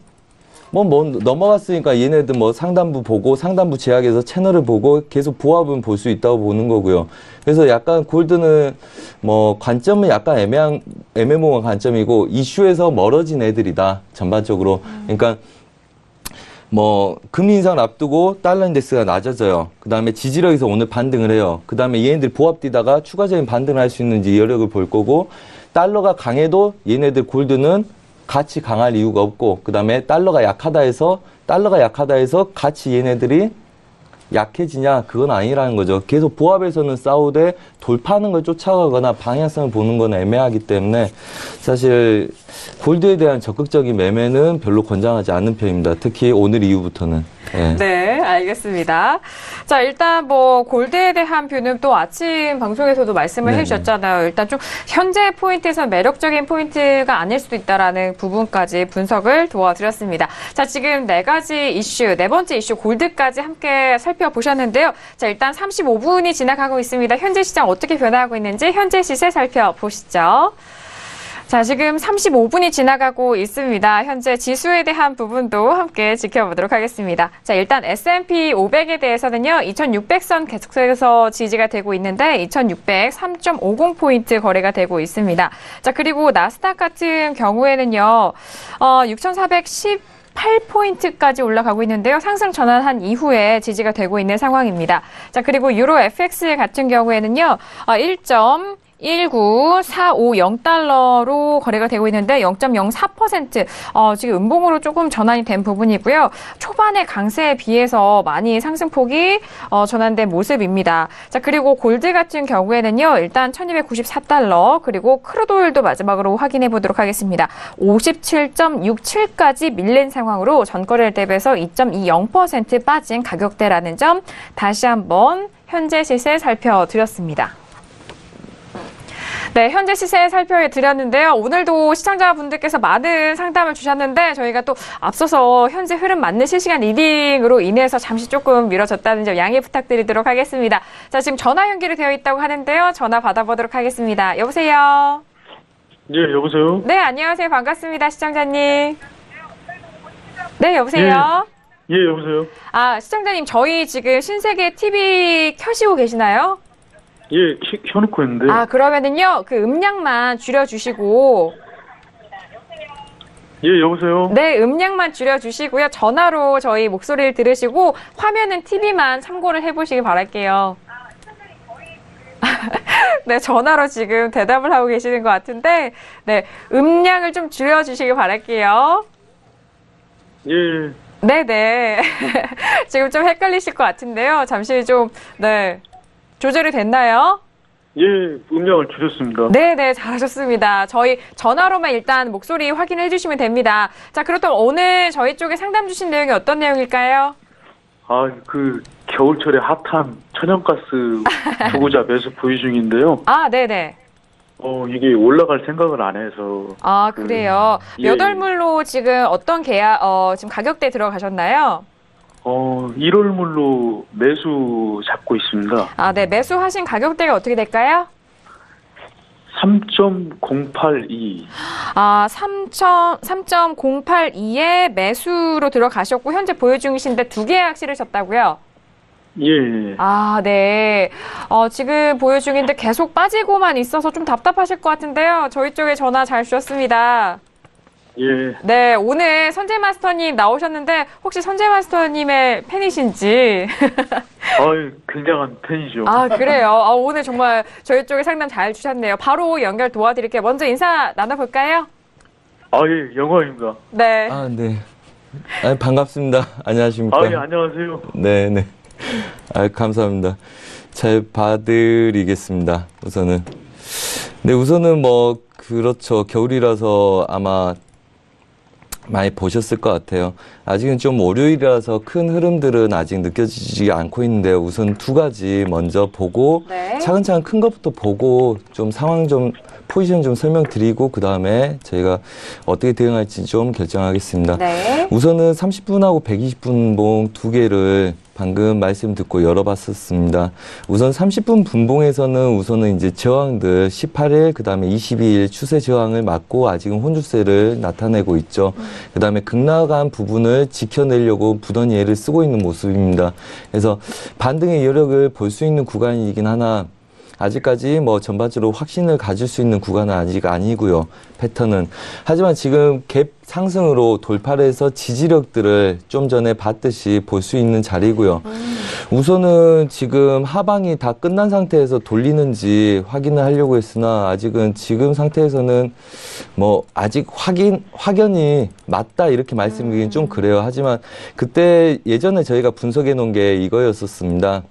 뭐 넘어갔으니까 얘네들 뭐 상단부 보고 상단부 제약에서 채널을 보고 계속 보합은 볼 수 있다고 보는 거고요. 그래서 약간 골드는 뭐 관점은 약간 애매모호한 관점이고 이슈에서 멀어진 애들이다 전반적으로. 그러니까 뭐 금리 인상을 앞두고 달러 인덱스가 낮아져요. 그 다음에 지지력에서 오늘 반등을 해요. 그 다음에 얘네들 보합 뛰다가 추가적인 반등을 할 수 있는지 여력을 볼 거고 달러가 강해도 얘네들 골드는 같이 강할 이유가 없고 그 다음에 달러가 약하다 해서 같이 얘네들이 약해지냐 그건 아니라는 거죠. 계속 보합에서는 싸우되 돌파하는 걸 쫓아가거나 방향성을 보는 건 애매하기 때문에 사실 골드에 대한 적극적인 매매는 별로 권장하지 않는 편입니다. 특히 오늘 이후부터는. 네. 네, 알겠습니다. 자, 일단 뭐 골드에 대한 뷰는 또 아침 방송에서도 말씀을 해주셨잖아요. 일단 좀 현재 포인트에서 매력적인 포인트가 아닐 수도 있다라는 부분까지 분석을 도와드렸습니다. 자, 지금 네 번째 이슈 골드까지 함께 살펴보셨는데요. 자, 일단 35분이 지나가고 있습니다. 현재 시장 어떻게 변화하고 있는지 현재 시세 살펴보시죠. 자, 지금 35분이 지나가고 있습니다. 현재 지수에 대한 부분도 함께 지켜보도록 하겠습니다. 자, 일단 S&P 500에 대해서는요, 2600선 계속해서 지지가 되고 있는데 2600 3.50포인트 거래가 되고 있습니다. 자, 그리고 나스닥 같은 경우에는요, 6418포인트까지 올라가고 있는데요. 상승 전환한 이후에 지지가 되고 있는 상황입니다. 자, 그리고 유로 FX 같은 경우에는요, 1.19450달러로 거래가 되고 있는데 0.04% 지금 음봉으로 조금 전환이 된 부분이고요. 초반의 강세에 비해서 많이 상승폭이 전환된 모습입니다. 자, 그리고 골드 같은 경우에는요. 일단 1294달러 그리고 크루드오일도 마지막으로 확인해 보도록 하겠습니다. 57.67까지 밀린 상황으로 전거래일 대비해서 2.20% 빠진 가격대라는 점 다시 한번 현재 시세 살펴드렸습니다. 네, 현재 시세 살펴드렸는데요. 오늘도 시청자분들께서 많은 상담을 주셨는데 저희가 또 앞서서 현재 흐름 맞는 실시간 리딩으로 인해서 잠시 조금 미뤄졌다는 점 양해 부탁드리도록 하겠습니다. 자, 지금 전화 연결이 되어 있다고 하는데요. 전화 받아보도록 하겠습니다. 여보세요? 네, 여보세요? 네, 안녕하세요. 반갑습니다. 시청자님. 네, 여보세요? 예, 여보세요? 아, 시청자님, 저희 지금 신세계 TV 켜시고 계시나요? 예, 켜놓고 있는데. 아, 그러면은요, 그 음량만 줄여주시고. 예, 여보세요? 네, 음량만 줄여주시고요. 전화로 저희 목소리를 들으시고, 화면은 TV만 참고를 해보시기 바랄게요. 네, 전화로 지금 대답을 하고 계시는 것 같은데, 네, 음량을 좀 줄여주시기 바랄게요. 예. 네네. 지금 좀 헷갈리실 것 같은데요. 잠시 좀, 네. 조절이 됐나요? 예, 음량을 줄였습니다. 네네, 잘하셨습니다. 저희 전화로만 일단 목소리 확인해 주시면 됩니다. 자, 그렇다면 오늘 저희 쪽에 상담 주신 내용이 어떤 내용일까요? 아, 겨울철에 핫한 천연가스 투구자 매수 보유 중인데요. 아, 네네. 이게 올라갈 생각을 안 해서. 아, 그래요. 예. 몇 월물로 지금 어떤 지금 가격대 들어가셨나요? 1월물로 매수 잡고 있습니다. 아, 네. 매수하신 가격대가 어떻게 될까요? 3.082. 아, 3.082에 매수로 들어가셨고, 현재 보유 중이신데 2개 계약 실으셨다고요? 예. 아, 네. 지금 보유 중인데 계속 빠지고만 있어서 좀 답답하실 것 같은데요. 저희 쪽에 전화 잘 주셨습니다. 예. 네, 오늘 선재 마스터님 나오셨는데 혹시 선재 마스터님의 팬이신지? 굉장한 팬이죠. 아, 그래요? 오늘 정말 저희 쪽에 상담 잘 주셨네요. 바로 연결 도와드릴게요. 먼저 인사 나눠볼까요? 예, 영광입니다. 네. 아, 네. 반갑습니다. 안녕하십니까? 예, 안녕하세요. 네네. 감사합니다. 잘 봐드리겠습니다. 우선은. 네, 우선은 그렇죠. 겨울이라서 아마 많이 보셨을 것 같아요. 아직은 좀 월요일이라서 큰 흐름들은 아직 느껴지지 않고 있는데요. 우선 두 가지 먼저 보고 네. 차근차근 큰 것부터 보고 좀 상황 좀 포지션 좀 설명드리고 그 다음에 저희가 어떻게 대응할지 좀 결정하겠습니다. 네. 우선은 30분하고 120분봉 두 개를 방금 말씀 듣고 열어봤었습니다. 우선 30분 분봉에서는 우선은 이제 저항들 18일, 그 다음에 22일 추세 저항을 맞고 아직은 혼주세를 나타내고 있죠. 그 다음에 급락한 부분을 지켜내려고 부던이해를 쓰고 있는 모습입니다. 그래서 반등의 여력을 볼 수 있는 구간이긴 하나 아직까지 뭐 전반적으로 확신을 가질 수 있는 구간은 아직 아니고요. 패턴은. 하지만 지금 갭 상승으로 돌파를 해서 지지력들을 좀 전에 봤듯이 볼 수 있는 자리고요. 우선은 지금 하방이 다 끝난 상태에서 돌리는지 확인을 하려고 했으나 아직은 지금 상태에서는 뭐 아직 확연히 맞다 이렇게 말씀드리긴 좀 그래요. 하지만 그때 예전에 저희가 분석해 놓은 게 이거였었습니다.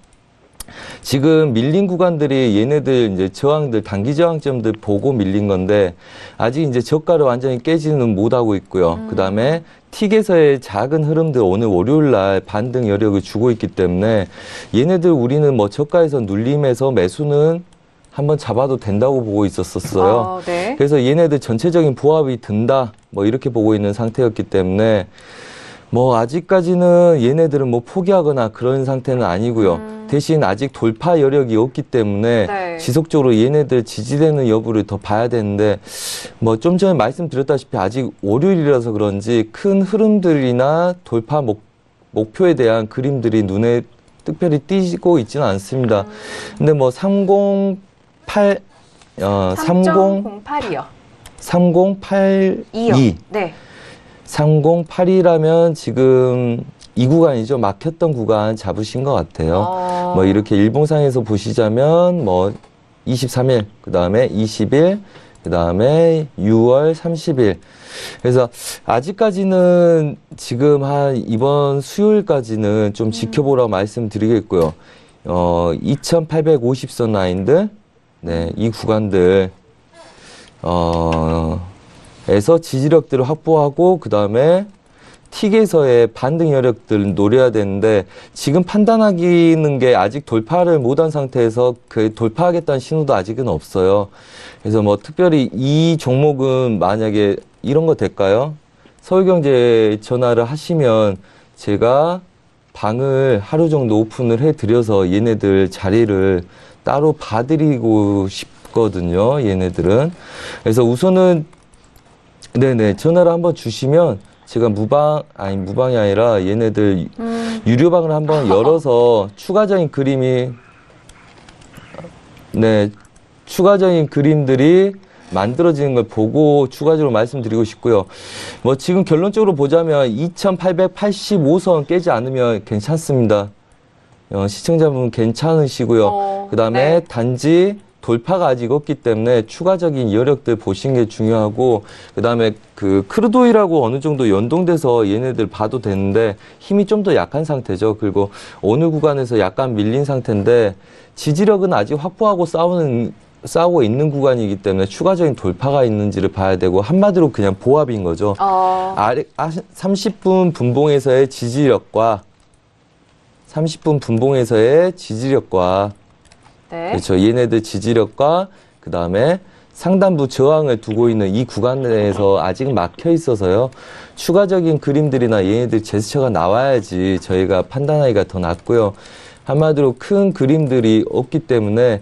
지금 밀린 구간들이 얘네들 이제 저항들, 단기 저항점들 보고 밀린 건데 아직 이제 저가를 완전히 깨지는 못하고 있고요. 그 다음에 틱에서의 작은 흐름들 오늘 월요일 날 반등 여력을 주고 있기 때문에 얘네들 우리는 뭐 저가에서 눌림에서 매수는 한번 잡아도 된다고 보고 있었어요. 네. 그래서 얘네들 전체적인 보합이 든다 뭐 이렇게 보고 있는 상태였기 때문에 뭐 아직까지는 얘네들은 뭐 포기하거나 그런 상태는 아니고요. 대신 아직 돌파 여력이 없기 때문에 네. 지속적으로 얘네들 지지되는 여부를 더 봐야 되는데 뭐 좀 전에 말씀드렸다시피 아직 월요일이라서 그런지 큰 흐름들이나 돌파 목표에 대한 그림들이 눈에 특별히 띄고 있지는 않습니다. 근데 뭐 3.08이요. 3082. 네. 3082라면 지금 이 구간이죠. 막혔던 구간 잡으신 것 같아요. 뭐 이렇게 일봉상에서 보시자면 뭐 23일, 그 다음에 20일, 그 다음에 6월 30일. 그래서 아직까지는 지금 한 이번 수요일까지는 좀 지켜보라고 말씀드리겠고요. 2850선 라인들, 네, 이 구간들, 에서 지지력들을 확보하고 그 다음에 틱에서의 반등 여력들을 노려야 되는데 지금 판단하기는 게 아직 돌파를 못한 상태에서 그 돌파하겠다는 신호도 아직은 없어요. 그래서 뭐 특별히 이 종목은 만약에 이런 거 될까요? 서울경제 전화를 하시면 제가 방을 하루 정도 오픈을 해드려서 얘네들 자리를 따로 봐드리고 싶거든요. 얘네들은. 그래서 우선은 네네 전화를 한번 주시면 제가 무방이 아니라 얘네들 유료방을 한번 열어서 추가적인 그림이 추가적인 그림들이 만들어지는 걸 보고 추가적으로 말씀드리고 싶고요. 뭐 지금 결론적으로 보자면 2885선 깨지 않으면 괜찮습니다. 시청자분 괜찮으시고요. 그 다음에 단지 돌파가 아직 없기 때문에 추가적인 여력들 보시는 게 중요하고 그 다음에 그 크루도일하고 어느 정도 연동돼서 얘네들 봐도 되는데 힘이 좀 더 약한 상태죠. 그리고 어느 구간에서 약간 밀린 상태인데 지지력은 아직 확보하고 싸우고 있는 구간이기 때문에 추가적인 돌파가 있는지를 봐야 되고 한마디로 그냥 보합인 거죠. 30분 분봉에서의 지지력과 30분 분봉에서의 지지력과 네. 그렇죠. 얘네들 지지력과 그 다음에 상단부 저항을 두고 있는 이 구간 내에서 아직 막혀 있어서요. 추가적인 그림들이나 얘네들 제스처가 나와야지 저희가 판단하기가 더 낫고요. 한마디로 큰 그림들이 없기 때문에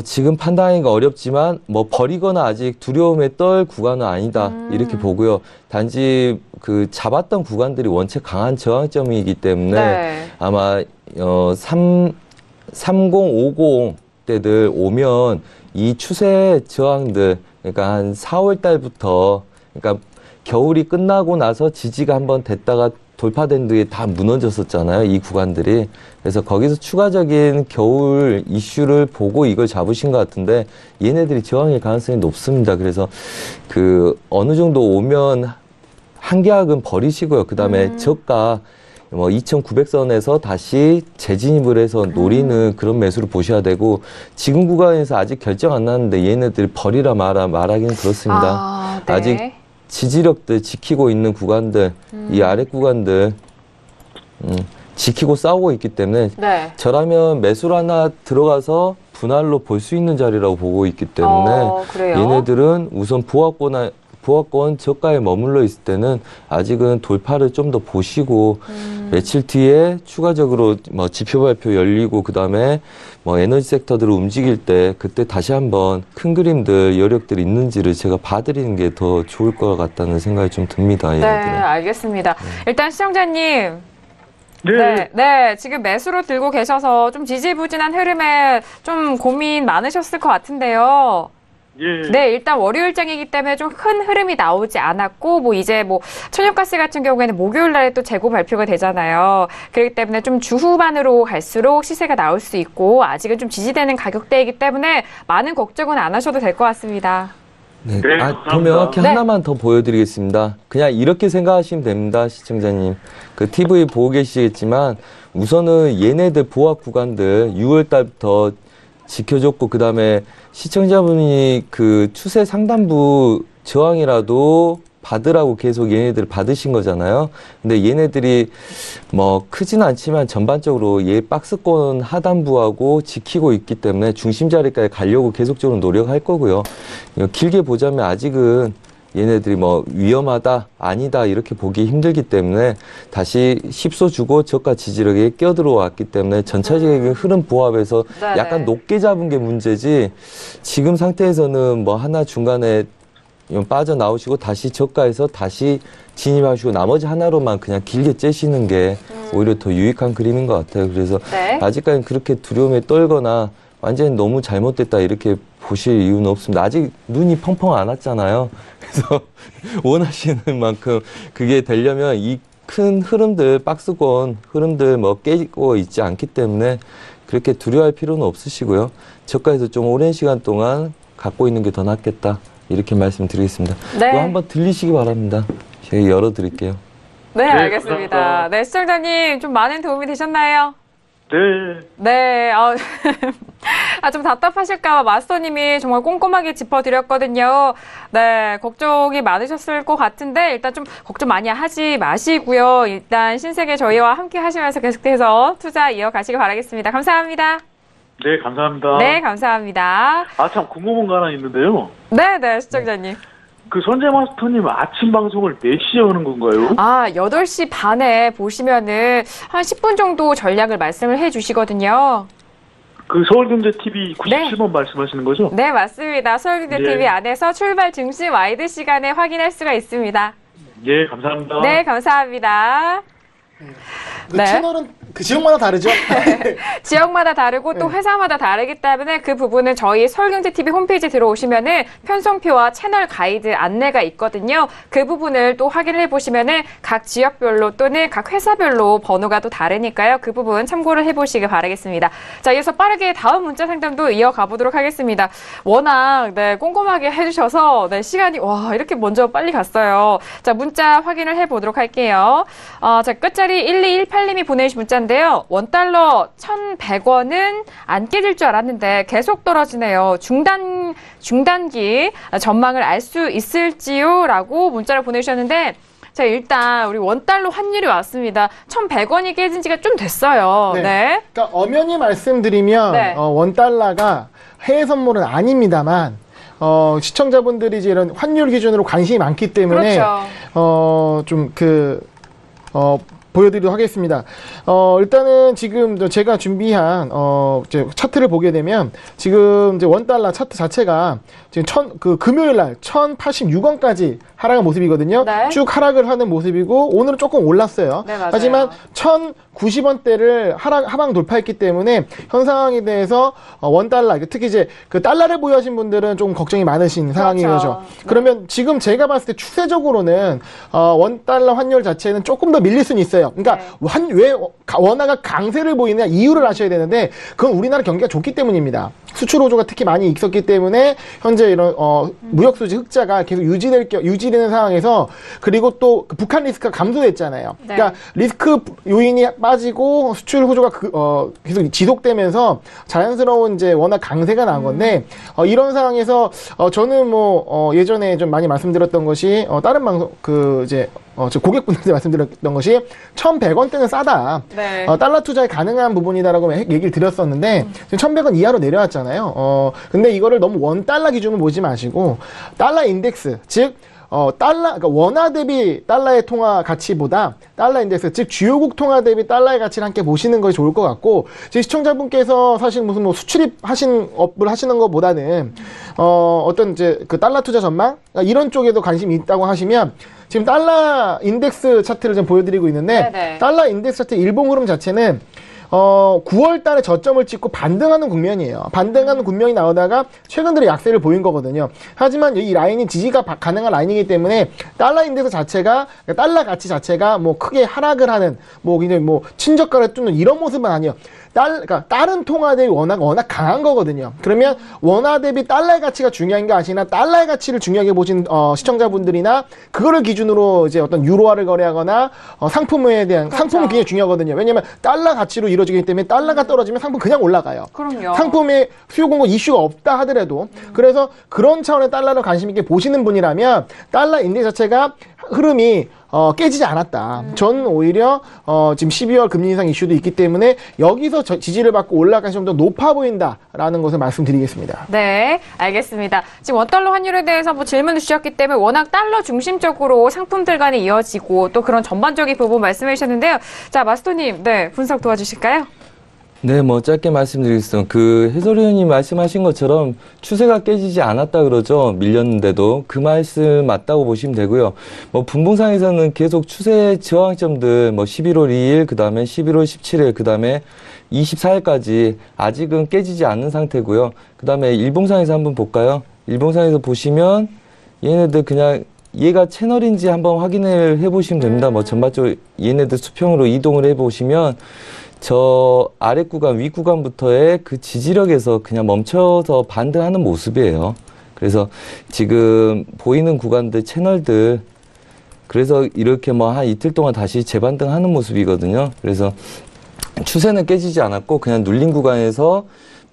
지금 판단하기가 어렵지만 뭐 버리거나 아직 두려움에 떨 구간은 아니다 이렇게 보고요. 단지 그 잡았던 구간들이 원체 강한 저항점이기 때문에 아마 3050 때들 오면 이 추세 저항들 그러니까 한 4월 달부터 그러니까 겨울이 끝나고 나서 지지가 한번 됐다가 돌파된 뒤에 다 무너졌었잖아요. 이 구간들이. 그래서 거기서 추가적인 겨울 이슈를 보고 이걸 잡으신 것 같은데 얘네들이 저항일 가능성이 높습니다. 그래서 그 어느 정도 오면 한 계약은 버리시고요. 그 다음에 저가 뭐 2,900선에서 다시 재진입을 해서 노리는 그런 매수를 보셔야 되고 지금 구간에서 아직 결정 안 났는데 얘네들 버리라 말하기는 그렇습니다. 아직 지지력들 지키고 있는 구간들, 이 아래 구간들 지키고 싸우고 있기 때문에 네. 저라면 매수를 하나 들어가서 분할로 볼 수 있는 자리라고 보고 있기 때문에 그래요? 얘네들은 우선 보합권 저가에 머물러 있을 때는 아직은 돌파를 좀 더 보시고 며칠 뒤에 추가적으로 뭐 지표 발표 열리고 그다음에 뭐 에너지 섹터들을 움직일 때 그때 다시 한번 큰 그림들 여력들이 있는지를 제가 봐드리는 게 더 좋을 것 같다는 생각이 좀 듭니다. 네, 얘네들은. 알겠습니다. 일단 시청자님. 네. 네, 지금 매수로 들고 계셔서 좀 지지부진한 흐름에 좀 고민 많으셨을 것 같은데요. 예. 네, 일단 월요일장이기 때문에 좀 큰 흐름이 나오지 않았고, 뭐 이제 뭐 천연가스 같은 경우에는 목요일 날에 또 재고 발표가 되잖아요. 그렇기 때문에 좀 주후반으로 갈수록 시세가 나올 수 있고, 아직은 좀 지지되는 가격대이기 때문에 많은 걱정은 안 하셔도 될 것 같습니다. 네, 네, 더 감사합니다. 명확히 네. 하나만 더 보여드리겠습니다. 그냥 이렇게 생각하시면 됩니다, 시청자님. 그 TV 보고 계시겠지만 우선은 얘네들 보합 구간들 6월 달부터 지켜줬고 그 다음에 시청자분이 그 추세 상단부 저항이라도 받으라고 계속 얘네들 받으신 거잖아요. 근데 얘네들이 뭐 크진 않지만 전반적으로 얘 박스권 하단부하고 지키고 있기 때문에 중심 자리까지 가려고 계속적으로 노력할 거고요. 길게 보자면 아직은 얘네들이 뭐 위험하다, 아니다 이렇게 보기 힘들기 때문에 다시 힙소 주고 저가 지지력에 껴들어왔기 때문에 전체적인 흐름 보합에서 네네. 약간 높게 잡은 게 문제지 지금 상태에서는 뭐 하나 중간에 빠져나오시고 다시 저가에서 다시 진입하시고 나머지 하나로만 그냥 길게 째시는 게 오히려 더 유익한 그림인 것 같아요. 그래서 네. 아직까지는 그렇게 두려움에 떨거나 완전히 너무 잘못됐다 이렇게 보실 이유는 없습니다. 아직 눈이 펑펑 안 왔잖아요. 그래서 원하시는 만큼 그게 되려면 이 큰 흐름들, 박스권 흐름들 뭐 깨고 있지 않기 때문에 그렇게 두려워할 필요는 없으시고요. 저가에서 좀 오랜 시간 동안 갖고 있는 게 더 낫겠다. 이렇게 말씀드리겠습니다. 네. 이거 한번 들리시기 바랍니다. 제가 열어드릴게요. 네, 네, 알겠습니다. 감사합니다. 네, 시청자님 좀 많은 도움이 되셨나요? 네. 네, 좀 답답하실까봐 마스터님이 정말 꼼꼼하게 짚어드렸거든요. 네, 걱정이 많으셨을 것 같은데 일단 좀 걱정 많이 하지 마시고요. 일단 신세계 저희와 함께 하시면서 계속해서 투자 이어가시기 바라겠습니다. 감사합니다. 네, 감사합니다. 네, 감사합니다. 아, 참, 궁금한 거 하나 있는데요. 네, 시청자님. 그 선재 마스터님 아침 방송을 몇 시에 하는 건가요? 8시 반에 보시면은 한 10분 정도 전략을 말씀을 해 주시거든요. 그 서울경제TV 97번 말씀하시는 거죠? 네, 맞습니다. 서울경제TV 네. 안에서 출발 중심 와이드 시간에 확인할 수가 있습니다. 예, 감사합니다. 네, 감사합니다. 그 네. 채널은 그 지역마다 다르죠? 지역마다 다르고 또 회사마다 다르기 때문에 그 부분은 저희 서울경제TV 홈페이지 들어오시면은 편성표와 채널 가이드 안내가 있거든요. 그 부분을 또 확인을 해보시면은 각 지역별로 또는 각 회사별로 번호가 또 다르니까요. 그 부분 참고를 해보시길 바라겠습니다. 자, 이어서 빠르게 다음 문자 상담도 이어가 보도록 하겠습니다. 워낙 꼼꼼하게 해주셔서 시간이 이렇게 먼저 빨리 갔어요. 자, 문자 확인을 해보도록 할게요. 자, 끝자리 1218님이 보내주신 문자인데요. 원달러 1,100원은 안 깨질 줄 알았는데 계속 떨어지네요. 중단기 전망을 알 수 있을지요? 라고 문자를 보내주셨는데 자, 일단 우리 원달러 환율이 왔습니다. 1,100원이 깨진 지가 좀 됐어요. 네. 그러니까 엄연히 말씀드리면 네. 원달러가 해외 선물은 아닙니다만 시청자분들이 이제 이런 환율 기준으로 관심이 많기 때문에 그렇죠. 보여드리도록 하겠습니다. 일단은 지금 제가 준비한 이제 차트를 보게 되면 지금 이제 원달러 차트 자체가 지금 금요일 날 1,086원까지 하락한 모습이거든요. 네. 쭉 하락을 하는 모습이고 오늘은 조금 올랐어요. 네, 맞아요. 하지만 1,090원대를 하방 돌파했기 때문에 현 상황에 대해서 원달러 특히 이제 그 달러를 보유하신 분들은 좀 걱정이 많으신 상황인 거죠. 그러면 지금 제가 봤을 때 추세적으로는 원달러 환율 자체는 조금 더 밀릴 수는 있어요. 있어요. 그러니까 왜 원화가 강세를 보이느냐 이유를 아셔야 되는데 그건 우리나라 경기가 좋기 때문입니다. 수출 호조가 특히 많이 있었기 때문에 현재 이런 무역 수지 흑자가 계속 유지되는 상황에서 그리고 또 북한 리스크가 감소됐잖아요. 네. 그러니까 리스크 요인이 빠지고 수출 호조가 계속 지속되면서 자연스러운 이제 워낙 강세가 난 건데 이런 상황에서 저는 예전에 좀 많이 말씀드렸던 것이 다른 방송 저 고객분들한테 말씀드렸던 것이 1,100원대는 싸다. 네. 달러 투자에 가능한 부분이다라고 얘기를 드렸었는데 지금 1,100원 이하로 내려왔잖아요. 근데 이거를 너무 원 달러 기준으로 보지 마시고 달러 인덱스, 즉 그러니까 원화 대비 달러의 통화 가치보다 달러 인덱스, 즉 주요국 통화 대비 달러의 가치를 함께 보시는 것이 좋을 것 같고, 제 시청자분께서 사실 무슨 수출입 업을 하시는 것보다는 어떤 이제 그 달러 투자 전망 이런 쪽에도 관심이 있다고 하시면 지금 달러 인덱스 차트를 좀 보여드리고 있는데 네네. 달러 인덱스 차트 일봉 흐름 자체는 9월 달에 저점을 찍고 반등하는 국면이에요. 반등하는 국면이 나오다가 최근 들어 약세를 보인 거거든요. 하지만 이 라인이 지지가 가능한 라인이기 때문에 달러 인덱스 자체가, 달러 가치 자체가 크게 하락을 하는, 그냥 친저가를 뚫는 이런 모습은 아니에요. 그러니까 다른 통화 대비 워낙 강한 거거든요. 그러면 원화 대비 달러의 가치가 중요한 게 아니라 달러의 가치를 중요하게 보신 시청자분들이나 그거를 기준으로 이제 어떤 유로화를 거래하거나 상품에 대한 상품은 굉장히 중요하거든요. 왜냐면 달러 가치로 이루어지기 때문에 달러가 떨어지면 상품 그냥 올라가요. 그럼요. 상품에 수요 공급 이슈가 없다 하더라도 그래서 그런 차원의 달러를 관심 있게 보시는 분이라면 달러 인덱스 자체가 흐름이 깨지지 않았다. 전 오히려 지금 12월 금리 인상 이슈도 있기 때문에 여기서 지지를 받고 올라가서 좀 더 높아 보인다라는 것을 말씀드리겠습니다. 네, 알겠습니다. 지금 원달러 환율에 대해서 질문을 주셨기 때문에 워낙 달러 중심적으로 상품들 간에 이어지고 또 그런 전반적인 부분 말씀해 주셨는데요. 자, 마스터님, 분석 도와주실까요? 네, 짧게 말씀드리겠습니다. 해설위원님 말씀하신 것처럼 추세가 깨지지 않았다 그러죠. 밀렸는데도. 그 말씀 맞다고 보시면 되고요. 분봉상에서는 계속 추세 저항점들, 11월 2일, 그 다음에 11월 17일, 그 다음에 24일까지 아직은 깨지지 않는 상태고요. 그 다음에 일봉상에서 한번 볼까요? 일봉상에서 보시면 얘네들 그냥 얘가 채널인지 한번 확인을 해보시면 됩니다. 전반적으로 얘네들 수평으로 이동을 해보시면 저 아래 구간, 위 구간부터의 그 지지력에서 그냥 멈춰서 반등하는 모습이에요. 그래서 지금 보이는 구간들, 채널들, 그래서 이렇게 한 이틀 동안 다시 재반등하는 모습이거든요. 그래서 추세는 깨지지 않았고 그냥 눌린 구간에서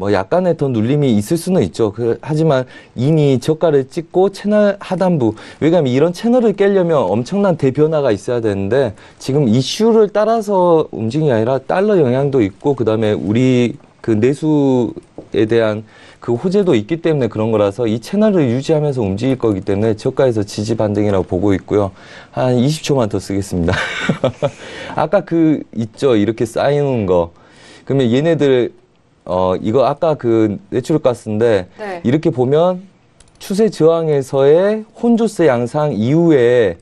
약간의 더 눌림이 있을 수는 있죠. 하지만 이미 저가를 찍고 채널 하단부, 왜냐하면 이런 채널을 깨려면 엄청난 대변화가 있어야 되는데 지금 이슈를 따라서 움직이는 게 아니라 달러 영향도 있고 그 다음에 우리 그 내수에 대한 그 호재도 있기 때문에 그런 거라서 이 채널을 유지하면서 움직일 거기 때문에 저가에서 지지 반등이라고 보고 있고요. 한 20초만 더 쓰겠습니다. 아까 있죠. 이렇게 쌓이는 거. 그러면 얘네들 이거 아까 내추럴가스인데 네. 이렇게 보면 추세 저항에서의 혼조세 양상 이후에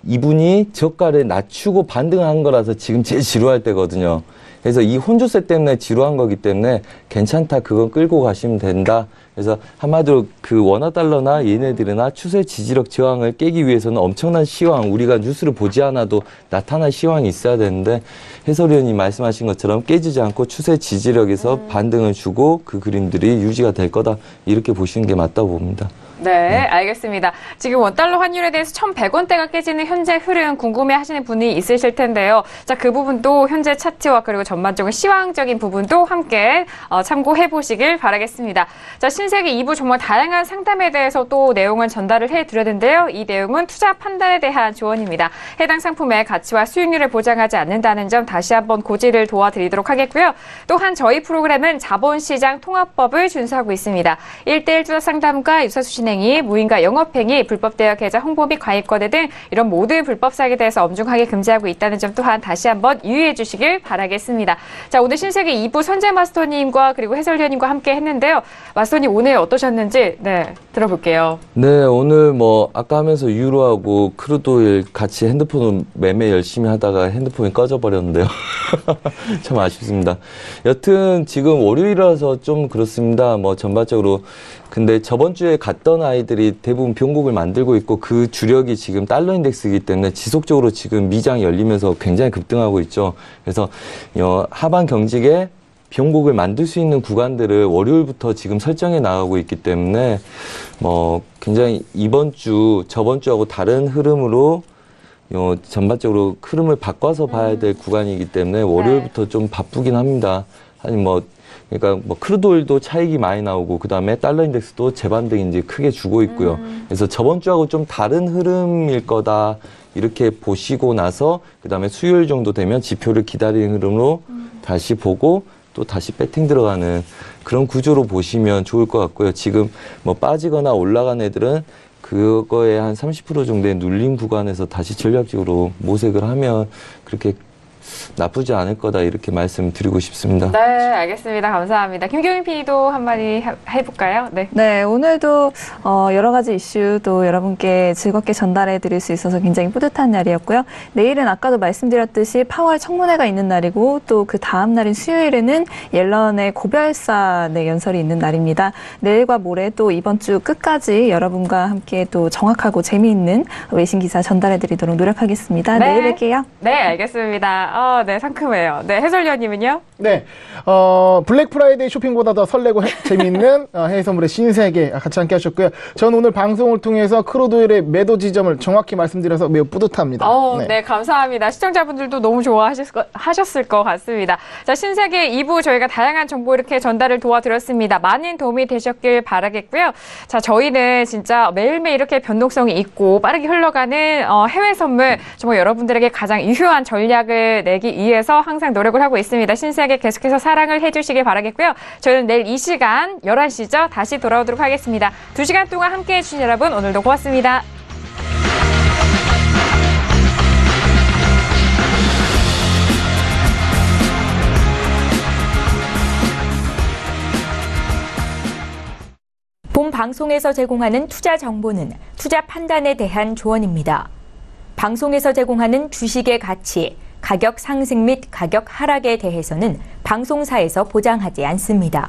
이분이 저가를 낮추고 반등한 거라서 지금 제일 지루할 때거든요. 그래서 이 혼조세 때문에 지루한 거기 때문에 괜찮다. 그건 끌고 가시면 된다. 그래서 한마디로 원화 달러나 얘네들이나 추세 지지력 저항을 깨기 위해서는 엄청난 시황, 우리가 뉴스를 보지 않아도 나타날 시황이 있어야 되는데 해설위원이 말씀하신 것처럼 깨지지 않고 추세 지지력에서 반등을 주고 그 그림들이 유지가 될 거다. 이렇게 보시는 게 맞다고 봅니다. 네, 알겠습니다. 지금 원달러 환율에 대해서 1,100원대가 깨지는 현재 흐름 궁금해 하시는 분이 있으실 텐데요. 자, 그 부분도 현재 차트와 그리고 전반적인 시황적인 부분도 함께 참고해 보시길 바라겠습니다. 자, 신세계 2부 정말 다양한 상담에 대해서 또 내용을 전달을 해드렸는데요. 이 내용은 투자 판단에 대한 조언입니다. 해당 상품의 가치와 수익률을 보장하지 않는다는 점 다시 한번 고지를 도와드리도록 하겠고요. 또한 저희 프로그램은 자본시장 통합법을 준수하고 있습니다. 1:1 투자 상담과 유사수 진행이, 무인과 영업행위, 불법 대여 계좌 홍보 및 과익거래 등 이런 모든 불법 사기에 대해서 엄중하게 금지하고 있다는 점 또한 다시 한번 유의해 주시길 바라겠습니다. 하겠습니다. 자, 오늘 신세계 2부 선재 마스터님과 그리고 해설위원님과 함께 했는데요. 마스터님 오늘 어떠셨는지 들어볼게요. 네, 오늘 아까 하면서 유로하고 크루도일 같이 핸드폰을 매매 열심히 하다가 핸드폰이 꺼져버렸는데요. 참 아쉽습니다. 여튼 지금 월요일이라서 좀 그렇습니다. 전반적으로. 근데 저번 주에 갔던 아이들이 대부분 비용곡을 만들고 있고 그 주력이 지금 달러 인덱스이기 때문에 지속적으로 지금 미장이 열리면서 굉장히 급등하고 있죠. 그래서 하반 경직에 비용곡을 만들 수 있는 구간들을 월요일부터 지금 설정해 나가고 있기 때문에 굉장히 이번 주, 저번 주하고 다른 흐름으로 전반적으로 흐름을 바꿔서 봐야 될 구간이기 때문에 월요일부터 좀 바쁘긴 합니다. 아니 그러니까 크루도일도 차익이 많이 나오고 그 다음에 달러 인덱스도 재반등 이제 크게 주고 있고요. 그래서 저번 주하고 좀 다른 흐름일 거다 이렇게 보시고 나서 그 다음에 수요일 정도 되면 지표를 기다리는 흐름으로 다시 보고 또 다시 배팅 들어가는 그런 구조로 보시면 좋을 것 같고요. 지금 빠지거나 올라간 애들은 그거에 한 30% 정도의 눌림 구간에서 다시 전략적으로 모색을 하면 그렇게 나쁘지 않을 거다 이렇게 말씀드리고 싶습니다. 네, 알겠습니다. 감사합니다. 김경민 PD도 한마디 해볼까요? 네, 오늘도 여러 가지 이슈도 여러분께 즐겁게 전달해 드릴 수 있어서 굉장히 뿌듯한 날이었고요. 내일은 아까도 말씀드렸듯이 파월 청문회가 있는 날이고 또 그 다음 날인 수요일에는 옐런의 고별사 연설이 있는 날입니다. 내일과 모레 또 이번 주 끝까지 여러분과 함께 또 정확하고 재미있는 외신 기사 전달해 드리도록 노력하겠습니다. 네. 내일 뵐게요. 네, 알겠습니다. 네, 상큼해요. 네, 해설위원님은요? 네, 블랙 프라이데이 쇼핑보다 더 설레고 재미있는 해외 선물의 신세계 같이 함께 하셨고요. 전 오늘 방송을 통해서 크루도일의 매도 지점을 정확히 말씀드려서 매우 뿌듯합니다. 네, 감사합니다. 시청자분들도 너무 좋아하셨을 것 같습니다. 자, 신세계 2부 저희가 다양한 정보 이렇게 전달을 도와드렸습니다. 많은 도움이 되셨길 바라겠고요. 자, 저희는 진짜 매일매일 이렇게 변동성이 있고 빠르게 흘러가는 해외 선물 정말 여러분들에게 가장 유효한 전략을 내기 위해서 항상 노력을 하고 있습니다. 신세계 계속해서 사랑을 해주시길 바라겠고요. 저희는 내일 이 시간 11시죠. 다시 돌아오도록 하겠습니다. 2시간 동안 함께해 주신 여러분 오늘도 고맙습니다. 본 방송에서 제공하는 투자 정보는 투자 판단에 대한 조언입니다. 방송에서 제공하는 주식의 가치, 가격 상승 및 가격 하락에 대해서는 방송사에서 보장하지 않습니다.